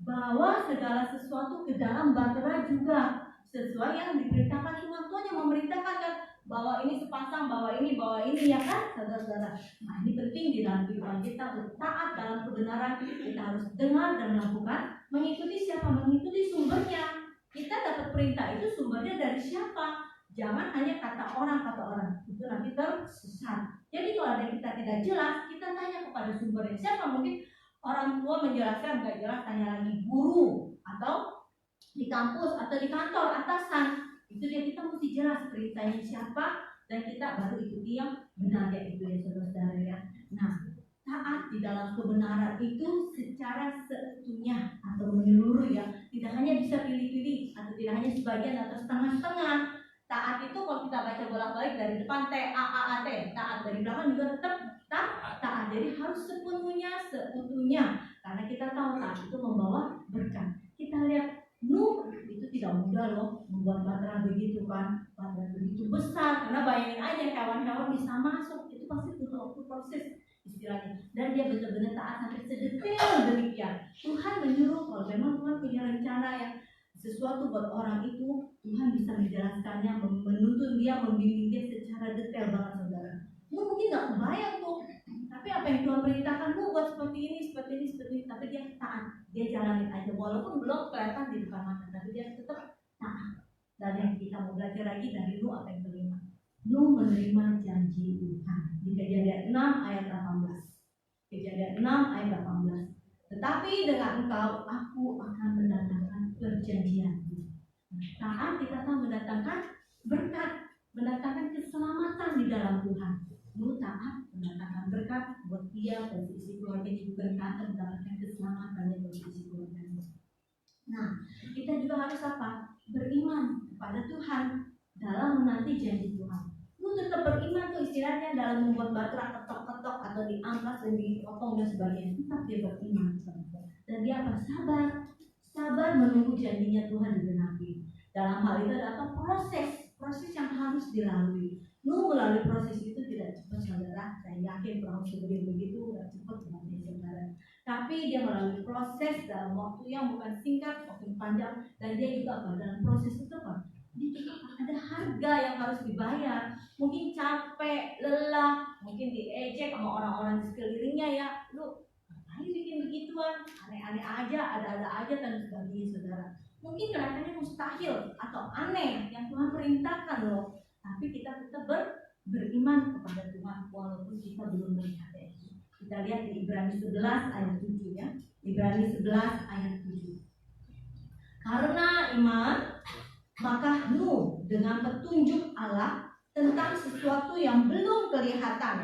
C: bawa segala sesuatu ke dalam bahtera juga sesuai yang diperintahkan Tuhan. Tuhan yang memerintahkan kan, bawa ini sepasang, bawa ini ya kan saudara-saudara. Nah ini penting di dalam kehidupan kita untuk taat dalam kebenaran. Kita harus dengar dan melakukan. Mengikuti siapa? Mengikuti sumbernya. Kita dapat perintah itu sumbernya dari siapa? Jangan hanya kata orang, itu nanti tersesat. Jadi kalau ada yang kita tidak jelas, kita tanya kepada sumbernya. Siapa? Mungkin orang tua menjelaskan nggak jelas, tanya lagi guru atau di kampus atau di kantor atasan. Itu dia, kita mesti jelas perintahnya siapa dan kita baru ikuti yang benar, ya itu ya saudara-saudara ya. Nah, taat di dalam kebenaran itu secara seutuhnya atau menyeluruh ya, tidak hanya bisa pilih-pilih atau tidak hanya sebagian atau setengah-setengah. Taat itu kalau kita baca bolak-balik dari depan T-A-A-A-T, taat, dari belakang juga tetap taat. Jadi harus sepenuhnya, seutuhnya, karena kita tahu taat itu membawa berkat. Kita lihat Nuh itu tidak mudah loh membuat bahtera begitu kan, bahtera begitu besar. Karena bayangin aja hewan-hewan bisa masuk, itu pasti butuh waktu proses istilahnya. Dan dia benar-benar taat sampai sedetail demikian. Tuhan menyuruh, kalau memang Tuhan punya rencana yang sesuatu buat orang itu, Tuhan bisa menjelaskannya, menuntun dia, membimbing dia secara detail banget saudara. Nuh mungkin nggak kebayang tuh, tapi apa yang Tuhan perintahkan, Nuh buat seperti ini, tapi dia taat, dia jalanin aja walaupun belum kelihatan di depan mata, tapi dia tetap taat. Dan yang kita mau belajar lagi dari Nuh apa yang kelima, Nuh menerima janji Tuhan di Kejadian 6 ayat 18. Kejadian 6 ayat 18. Tetapi dengan engkau aku akan mendatangkan perjanjianku. Taat kita tahu mendatangkan berkat, mendatangkan keselamatan di dalam Tuhan. Nuh taat mendatangkan berkat buat dia, buat isi keluarga juga taat mendapatkan keselamatan buat isi keluarga. Nah, kita juga harus apa? Beriman kepada Tuhan dalam menanti janji Tuhan. Nuh tetap beriman tuh istilahnya dalam membuat bahtera ketok-ketok atau diamplas dan dipotong dan sebagainya. Tetap dia beriman dan dia apa? Sabar menunggu janjinya Tuhan digenapi. Dalam hal itu ada apa? Proses yang harus dilalui. Nuh melalui proses itu tidak cepat saudara. Saya yakin perahu sebelum begitu tidak cepat seperti saudara. Tapi dia melalui proses dalam waktu yang bukan singkat, waktu panjang, dan dia juga dalam proses itu apa? Ada harga yang harus dibayar. Mungkin capek, lelah, mungkin diejek sama orang-orang di sekelilingnya ya. Lu ngapain bikin begituan? Aneh-aneh aja, ada-ada aja dan sebagainya saudara. Mungkin kelihatannya mustahil atau aneh yang Tuhan perintahkan loh. Tapi kita tetap beriman kepada Tuhan walaupun kita belum melihat itu. Kita lihat di Ibrani 11 ayat 7 ya. Ibrani 11 ayat 7. Karena iman maka Nuh dengan petunjuk Allah tentang sesuatu yang belum kelihatan,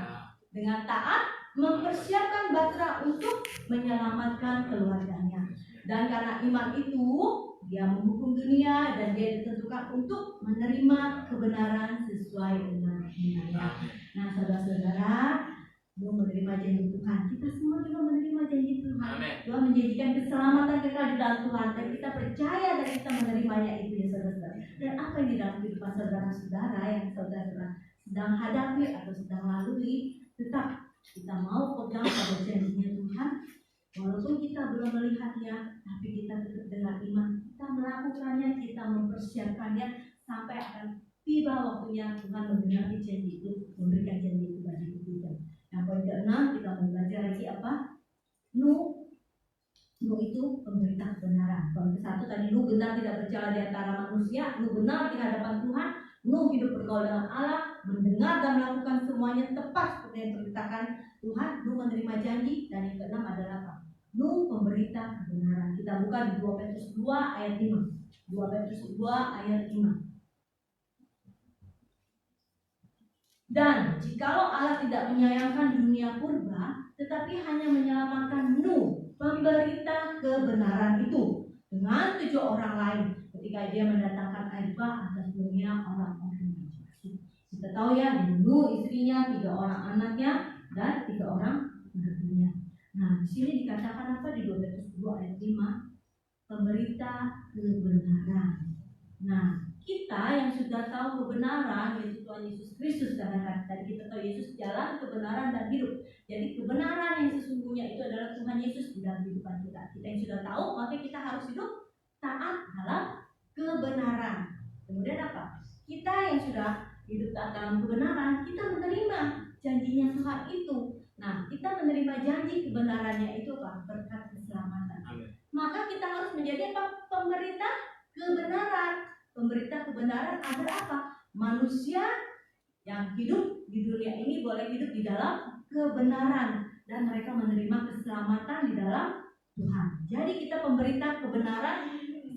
C: dengan taat mempersiapkan bahtera untuk menyelamatkan keluarganya. Dan karena iman itu dia menghukum dunia dan dia ditentukan untuk menerima kebenaran sesuai dengan imannya. Nah saudara-saudara, Nuh menerima janji Tuhan. Kita semua juga menerima janji Tuhan. Tuhan menjanjikan keselamatan kekal di dalam Tuhan, dan kita percaya dan kita menerimanya itu ya saudara. Dan apa yang di dalam kehidupan saudara-saudara yang saudara sedang hadapi atau sedang lalui, tetap kita mau pegang pada janjinya Tuhan. Walaupun kita belum melihatnya, tapi kita tetap dengan iman, kita melakukannya, kita mempersiapkannya sampai akan tiba waktunya Tuhan membenarkan janji itu, memberikan janji itu bagi kita. Yang poin ke-6 kita mau belajar lagi apa? Nuh itu pemberita kebenaran. Poin ke-1 tadi, Nuh benar tidak bercela di antara manusia, Nuh benar di hadapan Tuhan, Nuh hidup bergaul dengan Allah, mendengar dan melakukan semuanya tepat seperti yang diperintahkan Tuhan. Nuh menerima janji. Dan yang ke-6 adalah apa? Nuh pemberita kebenaran. Kita buka di 2 Petrus 2 ayat 5. 2 Petrus 2 ayat 5. Dan jikalau Allah tidak menyayangkan dunia purba, tetapi hanya menyelamatkan Nuh, pemberita kebenaran itu, dengan 7 orang lain, ketika dia mendatangkan air bah atas dunia orang-orang yang fasik. Kita tahu ya, Nuh istrinya, 3 orang anaknya, dan 3 orang menantunya. Nah, di sini dikatakan apa di 2 Petrus 2 ayat 5? Pemberita kebenaran. Nah, kita yang sudah tahu kebenaran, yaitu Tuhan Yesus Kristus, karena tadi kita tahu Yesus jalan, kebenaran, dan hidup. Jadi kebenaran yang sesungguhnya itu adalah Tuhan Yesus di dalam kehidupan kita. Kita yang sudah tahu, maka kita harus hidup taat dalam kebenaran. Kemudian apa? Kita yang sudah hidup taat dalam kebenaran, kita menerima janjinya Tuhan itu. Nah, kita menerima janji kebenarannya itu apa? Berkat keselamatan. Maka kita harus menjadi apa? Pemberita kebenaran. Pemberita kebenaran agar apa? Manusia yang hidup di dunia ini boleh hidup di dalam kebenaran, dan mereka menerima keselamatan di dalam Tuhan. Jadi kita pemberita kebenaran,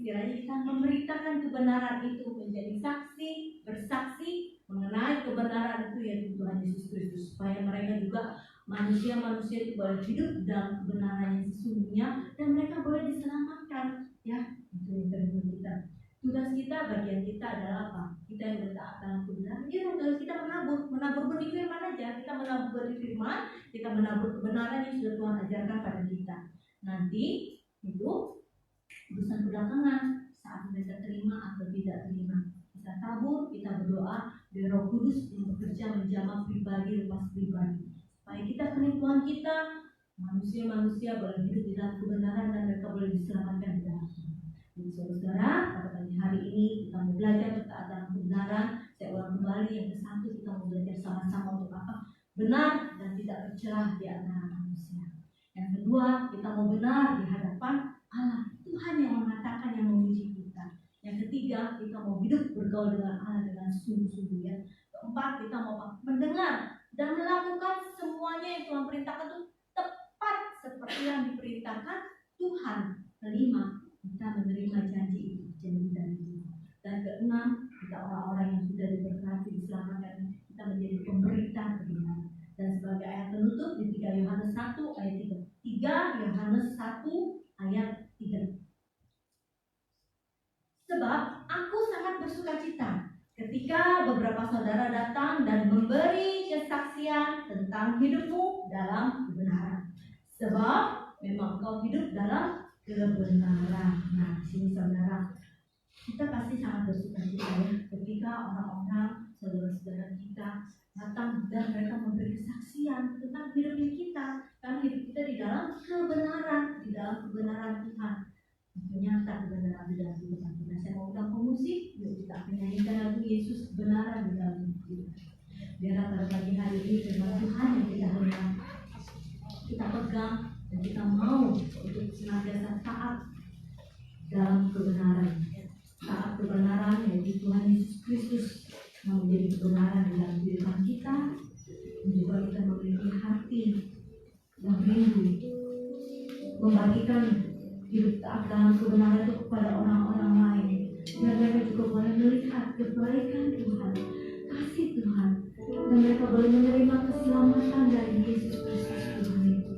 C: kiranya kita memberitakan kebenaran itu, menjadi saksi, bersaksi mengenai kebenaran itu, yaitu Tuhan Yesus Kristus, supaya mereka juga manusia-manusia itu boleh hidup dalam kebenaran yang sesungguhnya, dan mereka boleh diselamatkan. Ya, itu yang kita. Tugas kita, bagian kita adalah apa? Kita yang bertaat dalam kebenaran. Ya, tugas kita menabur benih firman aja. Kita menabur benih firman, kita menabur kebenaran yang sudah Tuhan ajarkan pada kita. Nanti itu urusan belakangan, saat mereka terima atau tidak terima. Kita tabur, kita berdoa, biar Roh Kudus yang bekerja menjamah pribadi lepas pribadi, supaya kita penipuan kita, manusia-manusia boleh hidup di dalam kebenaran, dan mereka boleh diselamatkan di dalam Tuhan. Jadi saudara, pada pagi hari ini kita mau belajar bertaat dalam kebenaran. Saya ulang kembali, yang ke-1 kita mau belajar sama-sama untuk apa? Benar dan tidak tercela di antara manusia. Yang kedua, kita mau benar di hadapan Allah, Tuhan yang mengatakan, yang memuji kita. Yang ketiga, kita mau hidup bergaul dengan Allah dengan sungguh-sungguh ya. Keempat, kita mau mendengar dan melakukan semuanya yang Tuhan perintahkan itu tepat seperti yang diperintahkan Tuhan. Kelima, kita menerima janji itu, janji dari Tuhan. Dan keenam, kita orang-orang yang sudah diberkati, diselamatkan, kita menjadi pemberita kebenaran. Dan sebagai ayat penutup di 3 Yohanes 1 ayat 3. 3 Yohanes 1 ayat 3. Sebab aku sangat bersukacita ketika beberapa saudara datang dan memberi kesaksian tentang hidupmu dalam kebenaran. Sebab memang kau hidup dalam kebenaran. Nah, di sini saudara, kita pasti sangat bersukacita ya ketika orang-orang, saudara-saudara kita datang dan mereka memberi kesaksian tentang hidupnya kita, karena hidup kita di dalam kebenaran Tuhan. Menyata kebenaran di dalam kehidupan kita. Saya mau undang pemusik, yuk kita menyanyikan lagu Yesus kebenaran di dalam hidup kita. Biarlah pada pagi hari ini firman Tuhan yang kita pegang, dan kita mau untuk senantiasa taat dalam kebenaran. Taat kebenaran yaitu Tuhan Yesus Kristus yang menjadi kebenaran di dalam kehidupan kita. Dan juga kita memiliki hati yang rindu membagikan hidup taat dalam kebenaran itu kepada orang-orang lain, biar mereka juga boleh melihat kebaikan Tuhan, kasih Tuhan, dan mereka boleh menerima keselamatan dari Yesus Kristus Tuhan itu.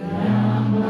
B: Yang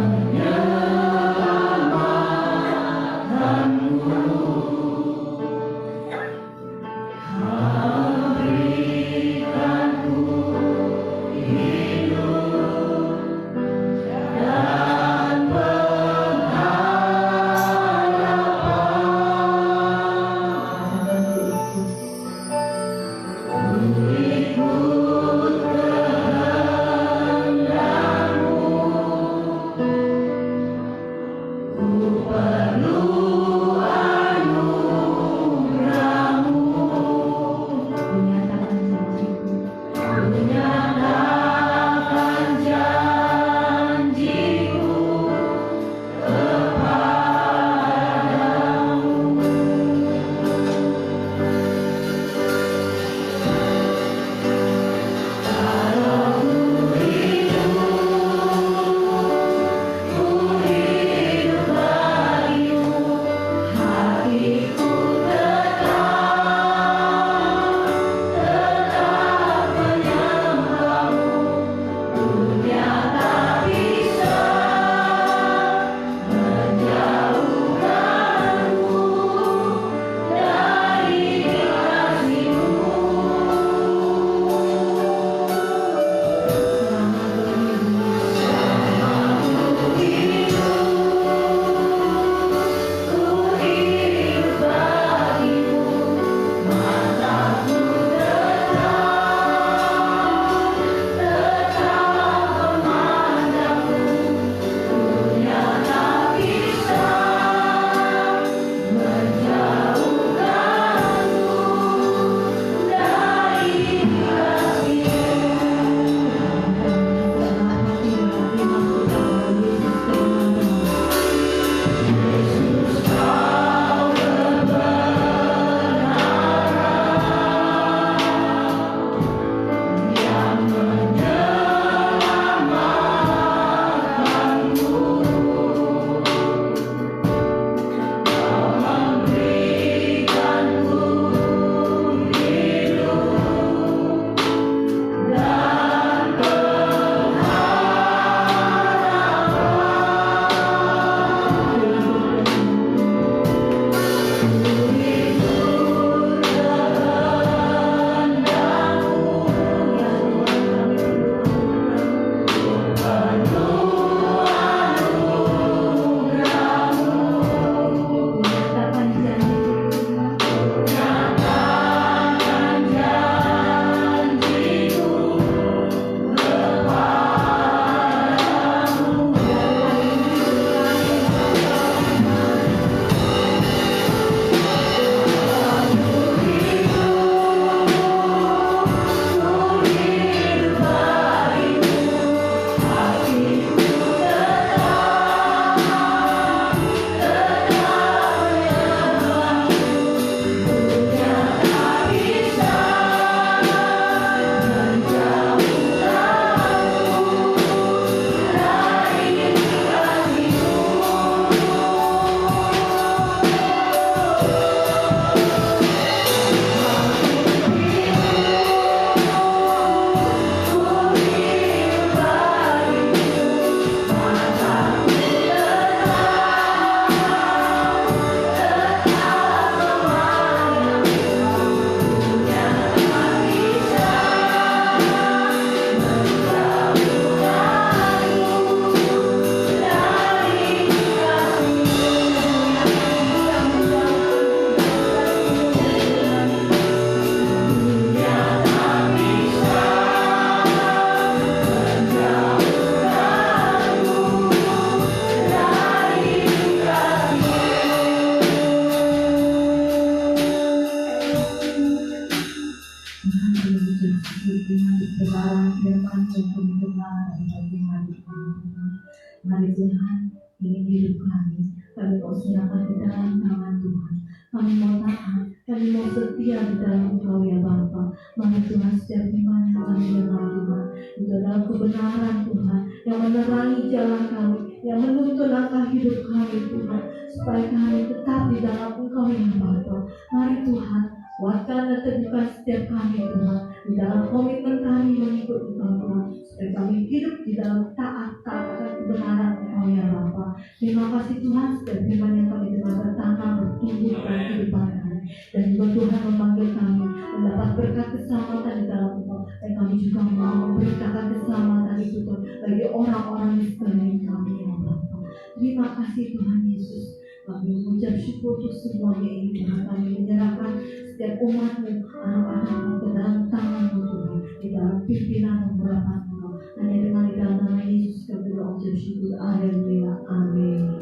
C: Mari Tuhan, ini hidup kami mau serahkan di dalam tangan Tuhan. Kami mau taat, kami mau setia di dalam Engkau ya Bapa. Mari Tuhan, setiap iman yang kami dengar Tuhan, itu adalah kebenaran Tuhan, yang menerangi jalan kami, yang menuntun langkah hidup kami Tuhan, supaya kami tetap di dalam Engkau ya Bapa. Mari Tuhan, kuatkan dan teguhkan setiap kami Tuhan, di dalam komitmen kami mengikut Engkau Tuhan, supaya kami hidup di dalam taat akan kebenaran Engkau ya Bapa. Terima kasih Tuhan, setiap firman yang kami dengar bertambah bertumbuh dalam kehidupan kami, dan juga Tuhan memanggil kami mendapat berkat keselamatan di dalam Engkau, dan kami juga mau memberitakan keselamatan itu Tuhan bagi orang-orang di sekeliling kami ya Bapa. Terima kasih Tuhan Yesus. Kami mengucap syukur untuk semuanya ini Tuhan. Kami menyerahkan setiap umat-Mu, anak-anak-Mu ke dalam tangan-Mu Tuhan, di dalam pimpinan beberapa Engkau. Hanya dengan di dalam nama Yesus kami mengucap syukur. Haleluya. Amin.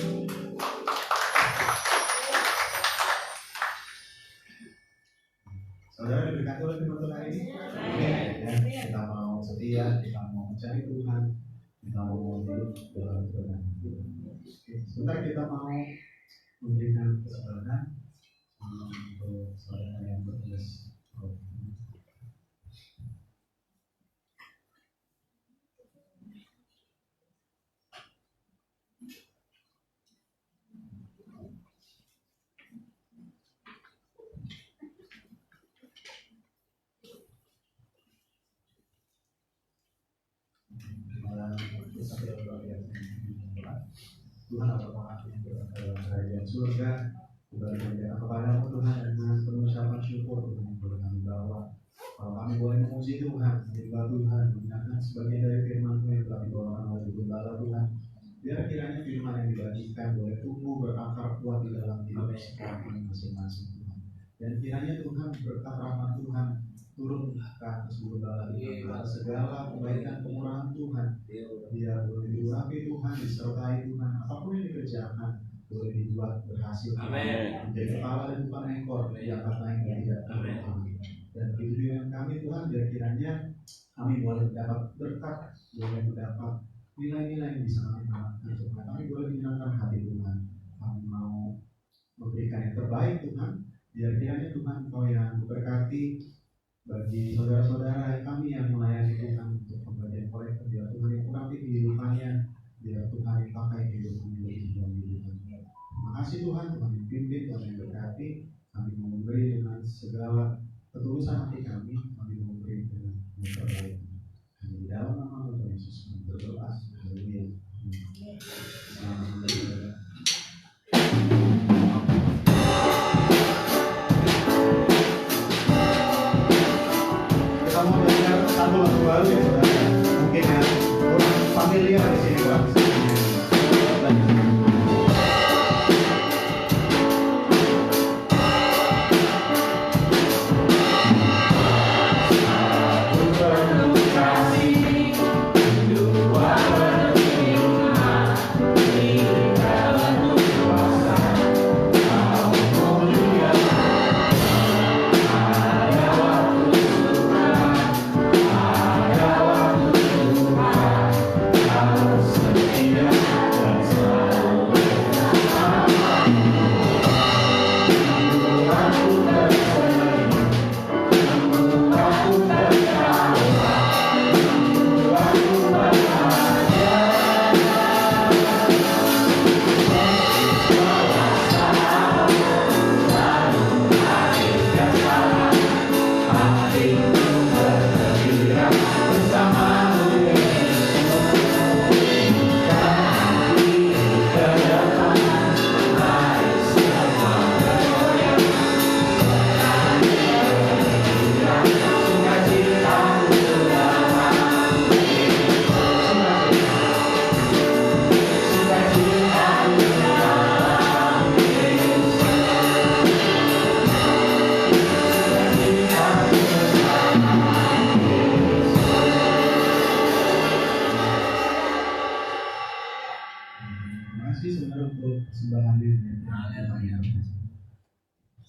B: Saudara diberkati oleh firman Tuhan hari ini. Amin. Ya, kita mau setia, kita mau mencari Tuhan, kita mau hidup dalam kebenaran Tuhan. Sebentar kita mau memberikan kesempatan untuk saudara yang bertugas. Tuhan apa yang dalam kerajaan surga, kita berdoa kepada Tuhan dengan pengucapan syukur Tuhan yang boleh kami bawa. Kalau kami boleh memuji Tuhan, menyembah Tuhan, menggunakan sebagian dari firman Tuhan yang telah dibawakan oleh Gembala Tuhan. Biar kiranya firman yang dibagikan boleh tumbuh berakar kuat di dalam hidup setiap kami masing-masing Tuhan. Dan kiranya Tuhan berkat rahmat Tuhan turunlah ke atas Gembala Tuhan, segala kebaikan kemurahan Tuhan, biar boleh diurapi Tuhan, disertai Tuhan, apapun yang dikerjakan boleh dibuat berhasil Tuhan, menjadi kepala dan bukan ekor, diangkat naik dan tidak turun. Dan begitu dengan kami Tuhan, biar kiranya kami boleh mendapat berkat, boleh mendapat nilai-nilai yang bisa kami harapkan Tuhan. Kami boleh menyenangkan hati Tuhan, kami mau memberikan yang terbaik Tuhan, biar kiranya Tuhan Engkau yang memberkati bagi saudara-saudara kami yang melayani Tuhan untuk pembagian kolektor, biar Tuhan yang berkati kehidupannya, biar Tuhan yang pakai kehidupannya lebih dalam kehidupannya. Terima kasih Tuhan, Tuhan yang pimpin, Tuhan yang berkati. Kami mau memberi dengan segala ketulusan hati kami mau memberi dengan yang terbaik. Hanya di dalam nama Tuhan Yesus kami berdoa. Haleluya. Amin. Kita mau belajar satu lagu baru ya saudara. Mungkin ya kurang familiar di sini Pak.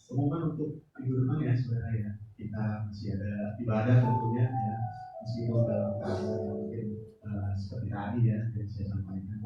B: Pengumuman untuk minggu depan ya saudara ya, kita masih ada ibadah tentunya ya, meskipun dalam keadaan yang mungkin seperti tadi ya yang saya sampaikan,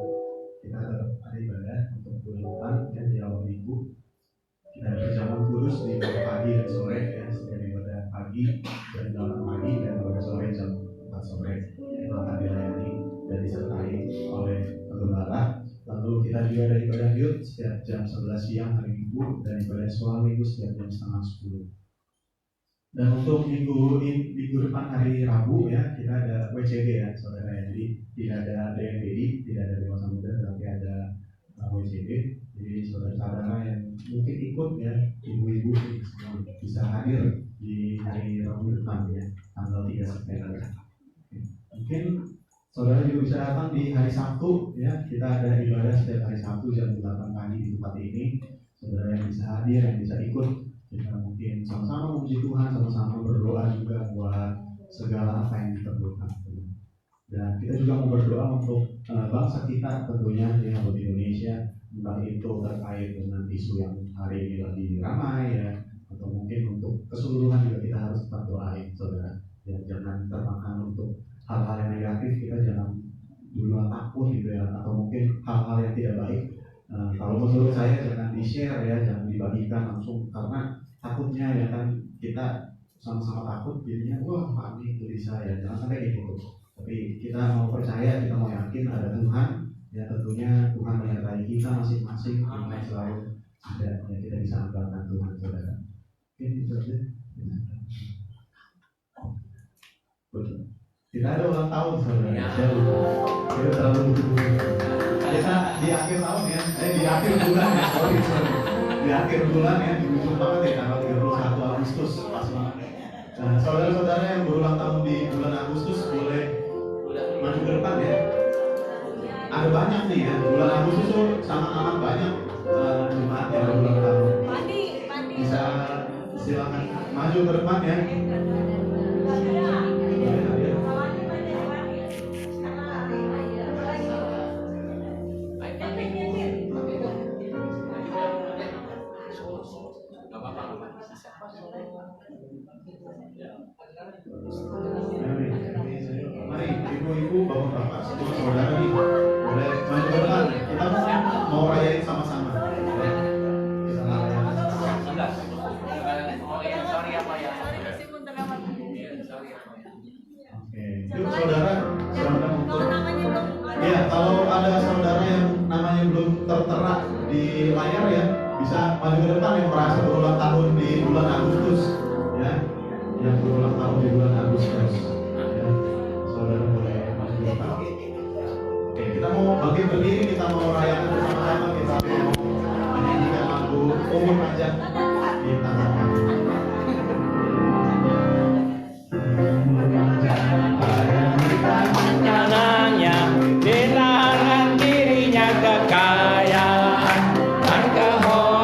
B: pagi dan sore ya, setiap ibadah pagi jam 8 pagi dan ibadah sore jam 4 sore itu akan dilayani dan disertai oleh pengembala. Lalu kita juga ada ibadah youth setiap jam 11 siang hari Minggu dan ibadah sekolah minggu setiap jam setengah 10. Dan untuk minggu depan hari Rabu ya, kita ada WCG ya saudara ya. Jadi tidak ada DMBI, tidak ada dewasa muda, tapi ada WCG. Jadi saudara-saudara yang mungkin ikut ya, ibu-ibu bisa hadir di hari Rabu depan ya, tanggal 3 September. Mungkin saudara juga bisa datang di hari Sabtu ya, kita ada ibadah setiap hari Sabtu jam 8 pagi di tempat ini. Saudara yang bisa hadir, yang bisa ikut, kita mungkin sama-sama memuji Tuhan, sama-sama berdoa juga buat segala apa yang diperlukan. Dan kita juga mau berdoa untuk bangsa kita tentunya ya, buat Indonesia, entah itu terkait dengan isu yang hari ini lagi ramai ya, atau mungkin untuk keseluruhan juga kita harus tetap doain saudara. Ya, jangan termakan untuk hal-hal yang negatif, kita jangan dulu takut gitu ya, atau mungkin hal-hal yang tidak baik. Kalau menurut saya jangan di-share ya, jangan dibagikan langsung, karena takutnya ya kan kita sama-sama takut jadinya wah panik gelisah ya, jangan sampai gitu. Tapi kita mau percaya, kita mau yakin ada Tuhan ya, tentunya Tuhan menyertai kita masing-masing, Tuhan selalu ada ya, kita bisa andalkan Tuhan saudara. Oke, itu aja. Betul. Kita ada ulang tahun saudara. Kita terlalu kita di akhir tahun ya, di akhir bulan ya, sorry. Di akhir bulan ya, di ujung banget ya, tanggal 31 Agustus pas banget. Nah, saudara-saudara yang berulang tahun di bulan Agustus boleh maju ke depan ya. Ada banyak nih ya, bulan Agustus tuh sangat-sangat banyak jemaat yang berulang tahun. Bisa silakan maju ke depan ya. Mari ibu-ibu, bapak-bapak, semua saudara nih boleh maju ke depan. Kita mau rayain sama-sama. Kita rayain sama-sama. Oke, yuk saudara, saudara untuk ya, kalau ada saudara yang namanya belum tertera di layar ya, bisa maju ke depan yang merasa berulang tahun di bulan Agustus ya, yang berulang tahun di bulan Agustus ya, saudara boleh maju ke depan. Oke, kita mau bagi berdiri, kita mau rayakan bersama-sama, kita mau menyanyikan lagu umur panjang kita
D: kanannya di tangan kirinya kekayaan dan kehormatan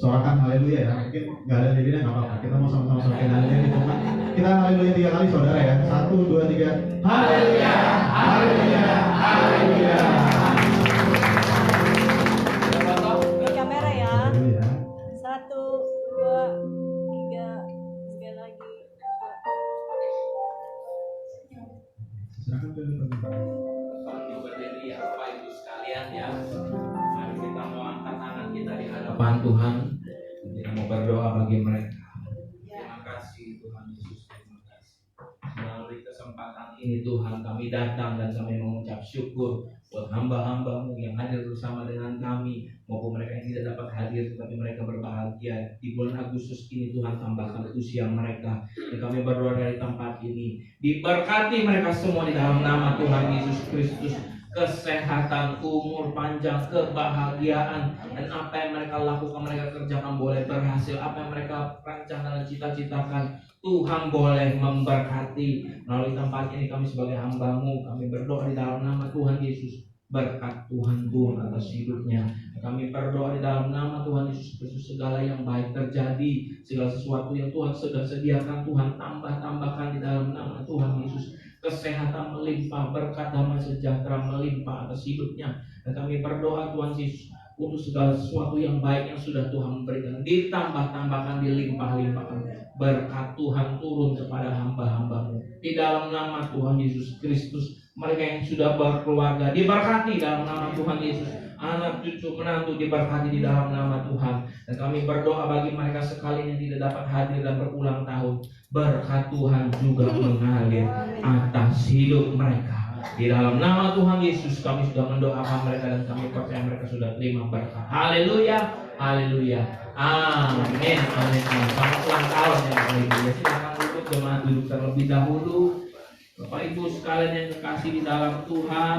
B: sorakan haleluya ya. Mungkin nggak ada dirinya nggak apa-apa. Kita mau sama-sama sorakin haleluya di rumah. Kita haleluya 3 kali saudara ya. 1, 2, 3. Haleluya, haleluya, haleluya.
E: Di kamera ya.
B: Haleluya.
E: 1, 2, 3. Sekali lagi.
B: Silakan dulu.
A: Bagi berdiri ya Bapak Ibu sekalian ya. Mari kita mau angkat tangan kita di hadapan Tuhan. Kita mau berdoa bagi mereka. Terima kasih Tuhan Yesus, terima kasih. Melalui kesempatan kesempatan ini Tuhan, kami datang dan kami mengucap syukur buat hamba-hamba-Mu yang hadir bersama dengan kami, maupun mereka yang tidak dapat hadir tetapi mereka berbahagia di bulan Agustus ini. Tuhan, tambahkan usia mereka, dan kami berdoa dari tempat ini diberkati mereka semua di dalam nama Tuhan Yesus Kristus. Kesehatan, umur panjang, kebahagiaan, dan apa yang mereka lakukan, mereka kerjakan boleh berhasil. Apa yang mereka rancangkan dan cita-citakan, Tuhan boleh memberkati. Melalui tempat ini kami sebagai hamba-Mu, kami berdoa di dalam nama Tuhan Yesus. Berkat Tuhan turun atas hidupnya. Kami berdoa di dalam nama Tuhan Yesus Kristus, segala yang baik terjadi, segala sesuatu yang Tuhan sudah sediakan, Tuhan tambah-tambahkan di dalam nama Tuhan Yesus. Kesehatan melimpah, berkat damai sejahtera melimpah atas hidupnya. Dan kami berdoa Tuhan Yesus, untuk segala sesuatu yang baik yang sudah Tuhan berikan, ditambah-tambahkan, dilimpah-limpahkan. Berkat Tuhan turun kepada hamba-hamba-Mu di dalam nama Tuhan Yesus Kristus. Mereka yang sudah berkeluarga diberkati dalam nama Tuhan Yesus. Anak cucu menantu diberkati di dalam nama Tuhan. Dan kami berdoa bagi mereka sekalian yang tidak dapat hadir dan berulang tahun, berkat Tuhan juga mengalir atas hidup mereka. Di dalam nama Tuhan Yesus kami sudah mendoakan mereka, dan kami percaya mereka sudah terima berkat. Haleluya, haleluya, amin, amin. Selamat ulang tahun ya Bapak Ibu. Ya, silakan duduk, jemaat duduk terlebih dahulu. Bapak Ibu sekalian yang terkasih di dalam Tuhan,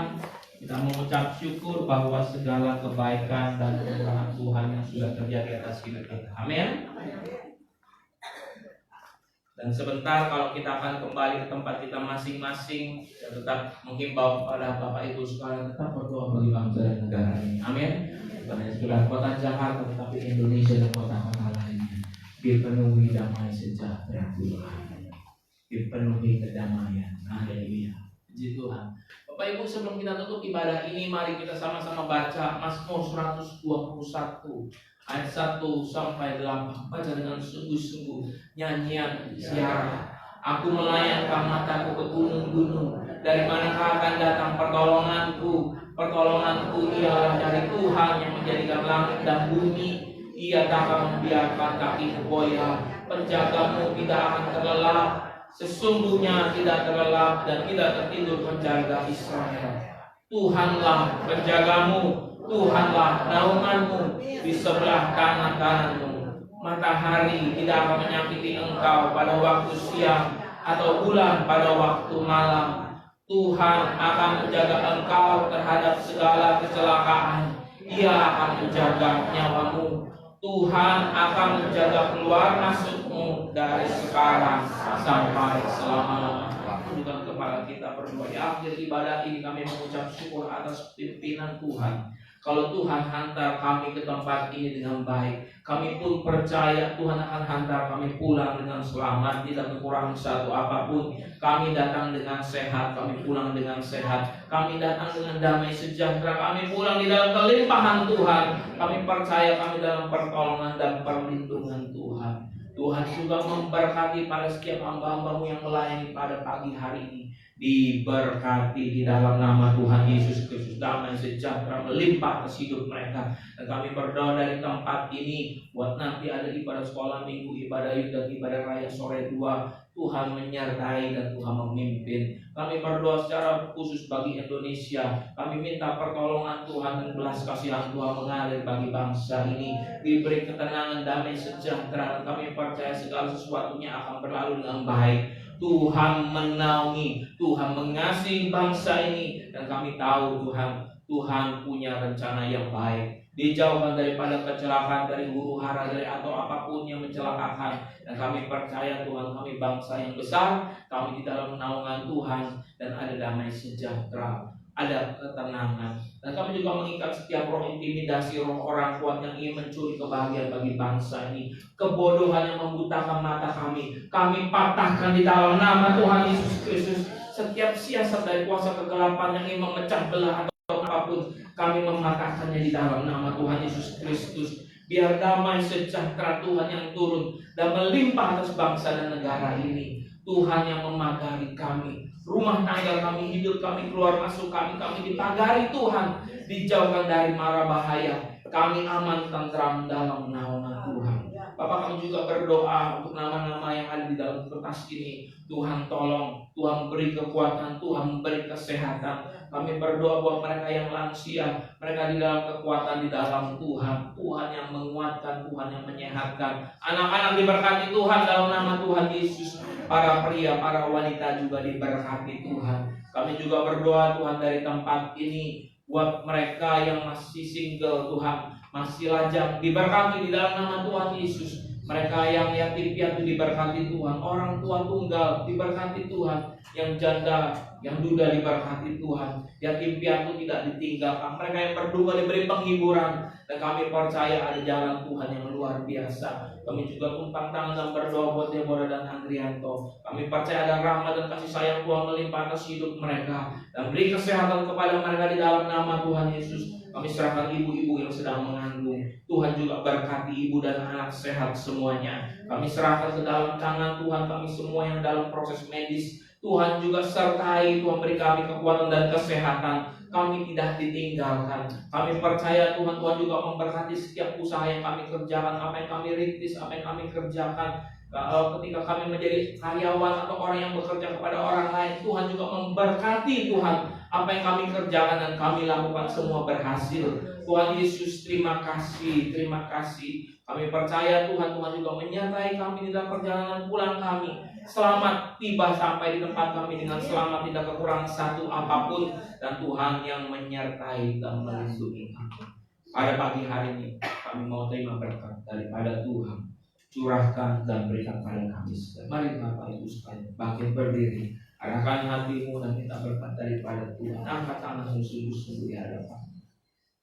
A: kita mengucap syukur bahwa segala kebaikan dan kemurahan Tuhan yang sudah terjadi atas hidup kita. Amin. Dan sebentar kalau kita akan kembali ke tempat kita masing-masing, tetap menghimbau kepada Bapak Ibu sekalian tetap berdoa bagi bangsa dan negara ini. Amin. Bukan hanya sekedar kota Jakarta, tetapi Indonesia dan kota-kota lainnya dipenuhi damai sejahtera Tuhan, dipenuhi kedamaian. Haleluya. Puji Tuhan. Bapak Ibu, sebelum kita tutup ibadah ini, mari kita sama-sama baca Mazmur 121 ayat 1 sampai 8. Baca dengan sungguh-sungguh nyanyian Ziarah. Aku melayangkan mataku ke gunung-gunung, dari manakah akan datang pertolonganku? Pertolonganku ialah dari Tuhan yang menjadikan langit dan bumi. Ia tak akan membiarkan kakimu goyah, penjagamu tidak akan terlelap. Sesungguhnya tidak terlelap dan tidak tertidur penjaga Israel. Tuhanlah penjagamu, Tuhanlah naunganmu di sebelah kanan kananmu. Matahari tidak akan menyakiti engkau pada waktu siang, atau bulan pada waktu malam. Tuhan akan menjaga engkau terhadap segala kecelakaan. Ia akan menjaga nyawamu. Tuhan akan menjaga keluar masukmu dari sekarang sampai selama-lamanya. Tundukkan kepala kita berdoa. Di akhir ibadah ini kami mengucap syukur atas pimpinan Tuhan. Kalau Tuhan hantar kami ke tempat ini dengan baik, kami pun percaya Tuhan akan hantar kami pulang dengan selamat, tidak kekurangan satu apapun. Kami datang dengan sehat, kami pulang dengan sehat. Kami datang dengan damai sejahtera, kami pulang di dalam kelimpahan Tuhan. Kami percaya kami dalam pertolongan dan perlindungan Tuhan. Tuhan juga memberkati pada setiap hamba-hamba-Mu yang melayani pada pagi hari ini. Diberkati di dalam nama Tuhan Yesus Kristus. Damai sejahtera melimpah atas hidup mereka. Dan kami berdoa dari tempat ini, buat nanti ada ibadah sekolah minggu, ibadah Yud dan ibadah raya sore 2, Tuhan menyertai dan Tuhan memimpin. Kami berdoa secara khusus bagi Indonesia. Kami minta pertolongan Tuhan dan belas kasihan Tuhan mengalir bagi bangsa ini. Diberi ketenangan, damai sejahtera, dan kami percaya segala sesuatunya akan berlalu dengan baik. Tuhan menaungi, Tuhan mengasihi bangsa ini, dan kami tahu Tuhan punya rencana yang baik. Dijauhkan daripada kecelakaan, dari huru hara, dari atau apapun yang mencelakakan. Dan kami percaya Tuhan, kami bangsa yang besar, kami di dalam naungan Tuhan, dan ada damai sejahtera, ada ketenangan. Dan kami juga mengikat setiap roh intimidasi, roh orang kuat yang ingin mencuri kebahagiaan bagi bangsa ini. Kebodohan yang membutakan mata kami patahkan di dalam nama Tuhan Yesus Kristus. Setiap siasat dari kuasa kegelapan yang ingin memecah belah atau apapun, kami mematahkannya di dalam nama Tuhan Yesus Kristus. Biar damai sejahtera Tuhan yang turun dan melimpah atas bangsa dan negara ini. Tuhan yang memagari kami, rumah tangga kami, hidup kami, keluar masuk kami dipagari Tuhan. Dijauhkan dari mara bahaya. Kami aman tentram dalam naungan Tuhan. Bapak, kami kami juga berdoa untuk nama-nama yang ada di dalam kertas ini. Tuhan tolong, Tuhan beri kekuatan, Tuhan beri kesehatan. Kami berdoa buat mereka yang lansia, mereka di dalam kekuatan di dalam Tuhan. Tuhan yang menguatkan, Tuhan yang menyehatkan. Anak-anak diberkati Tuhan dalam nama Tuhan Yesus. Para pria, para wanita juga diberkati Tuhan. Kami juga berdoa Tuhan dari tempat ini buat mereka yang masih single Tuhan, masih lajang, diberkati di dalam nama Tuhan Yesus. Mereka yang yatim piatu diberkati Tuhan, orang tua tunggal diberkati Tuhan, yang janda, yang duda diberkati Tuhan, yatim piatu tidak ditinggalkan, mereka yang berduka diberi penghiburan. Dan kami percaya ada jalan Tuhan yang luar biasa. Kami juga tumpang tangan dan berdoa buat Deborah dan Andrianto. Kami percaya ada rahmat dan kasih sayang Tuhan melimpah atas hidup mereka, dan beri kesehatan kepada mereka di dalam nama Tuhan Yesus. Kami serahkan ibu-ibu yang sedang mengandung. Tuhan juga berkati ibu dan anak sehat semuanya. Kami serahkan ke dalam tangan Tuhan kami semua yang dalam proses medis. Tuhan juga sertai, Tuhan beri kami kekuatan dan kesehatan. Kami tidak ditinggalkan. Kami percaya Tuhan juga memberkati setiap usaha yang kami kerjakan, apa yang kami rintis, apa yang kami kerjakan. Ketika kami menjadi karyawan atau orang yang bekerja kepada orang lain, Tuhan juga memberkati Tuhan apa yang kami kerjakan dan kami lakukan semua berhasil. Tuhan Yesus, terima kasih, terima kasih. Kami percaya Tuhan juga menyertai kami di dalam perjalanan pulang kami. Selamat tiba sampai di tempat kami dengan selamat, tidak kekurangan satu apapun, dan Tuhan yang menyertai dan melindungi kami. Pada pagi hari ini kami mau terima berkat daripada Tuhan, curahkan dan berikan pada kami. Mari Bapak Ibu sekalian bangkit berdiri, arahkan hatimu dan minta berkat daripada Tuhan. Angkat tanganmu sungguh-sungguh di hadapan.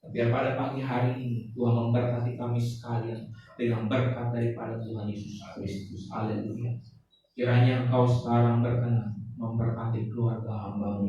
A: Biar pada pagi hari ini Tuhan memberkati kami sekalian dengan berkat daripada Tuhan Yesus Kristus. Haleluya. Kiranya Engkau sekarang berkenan memberkati keluarga hamba-Mu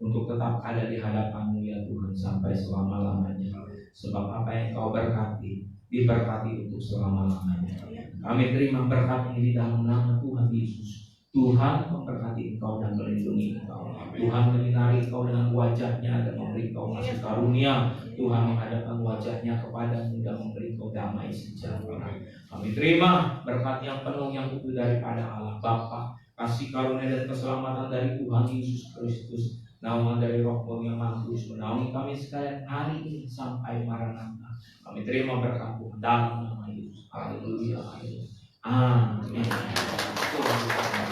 A: untuk tetap ada di hadapan-Mu ya Tuhan sampai selama-lamanya. Sebab apa yang Engkau berkati diberkati untuk selama-lamanya. Kami terima berkat ini di dalam nama Tuhan Yesus. Tuhan memberkati engkau dan melindungi engkau. Tuhan menyinari engkau dengan wajahnya dan memberi engkau kasih karunia. Tuhan menghadapkan wajahnya kepadamu dan memberi engkau damai sejahtera. Kami terima berkat yang penuh yang utuh daripada Allah Bapa, kasih karunia dan keselamatan dari Tuhan Yesus Kristus, naungan dari Roh yang Maha Kudus menaungi kami sekalian hari ini sampai Maranatha. Kami terima berkat Tuhan dalam nama Yesus. Haleluya. Amin. Tuhan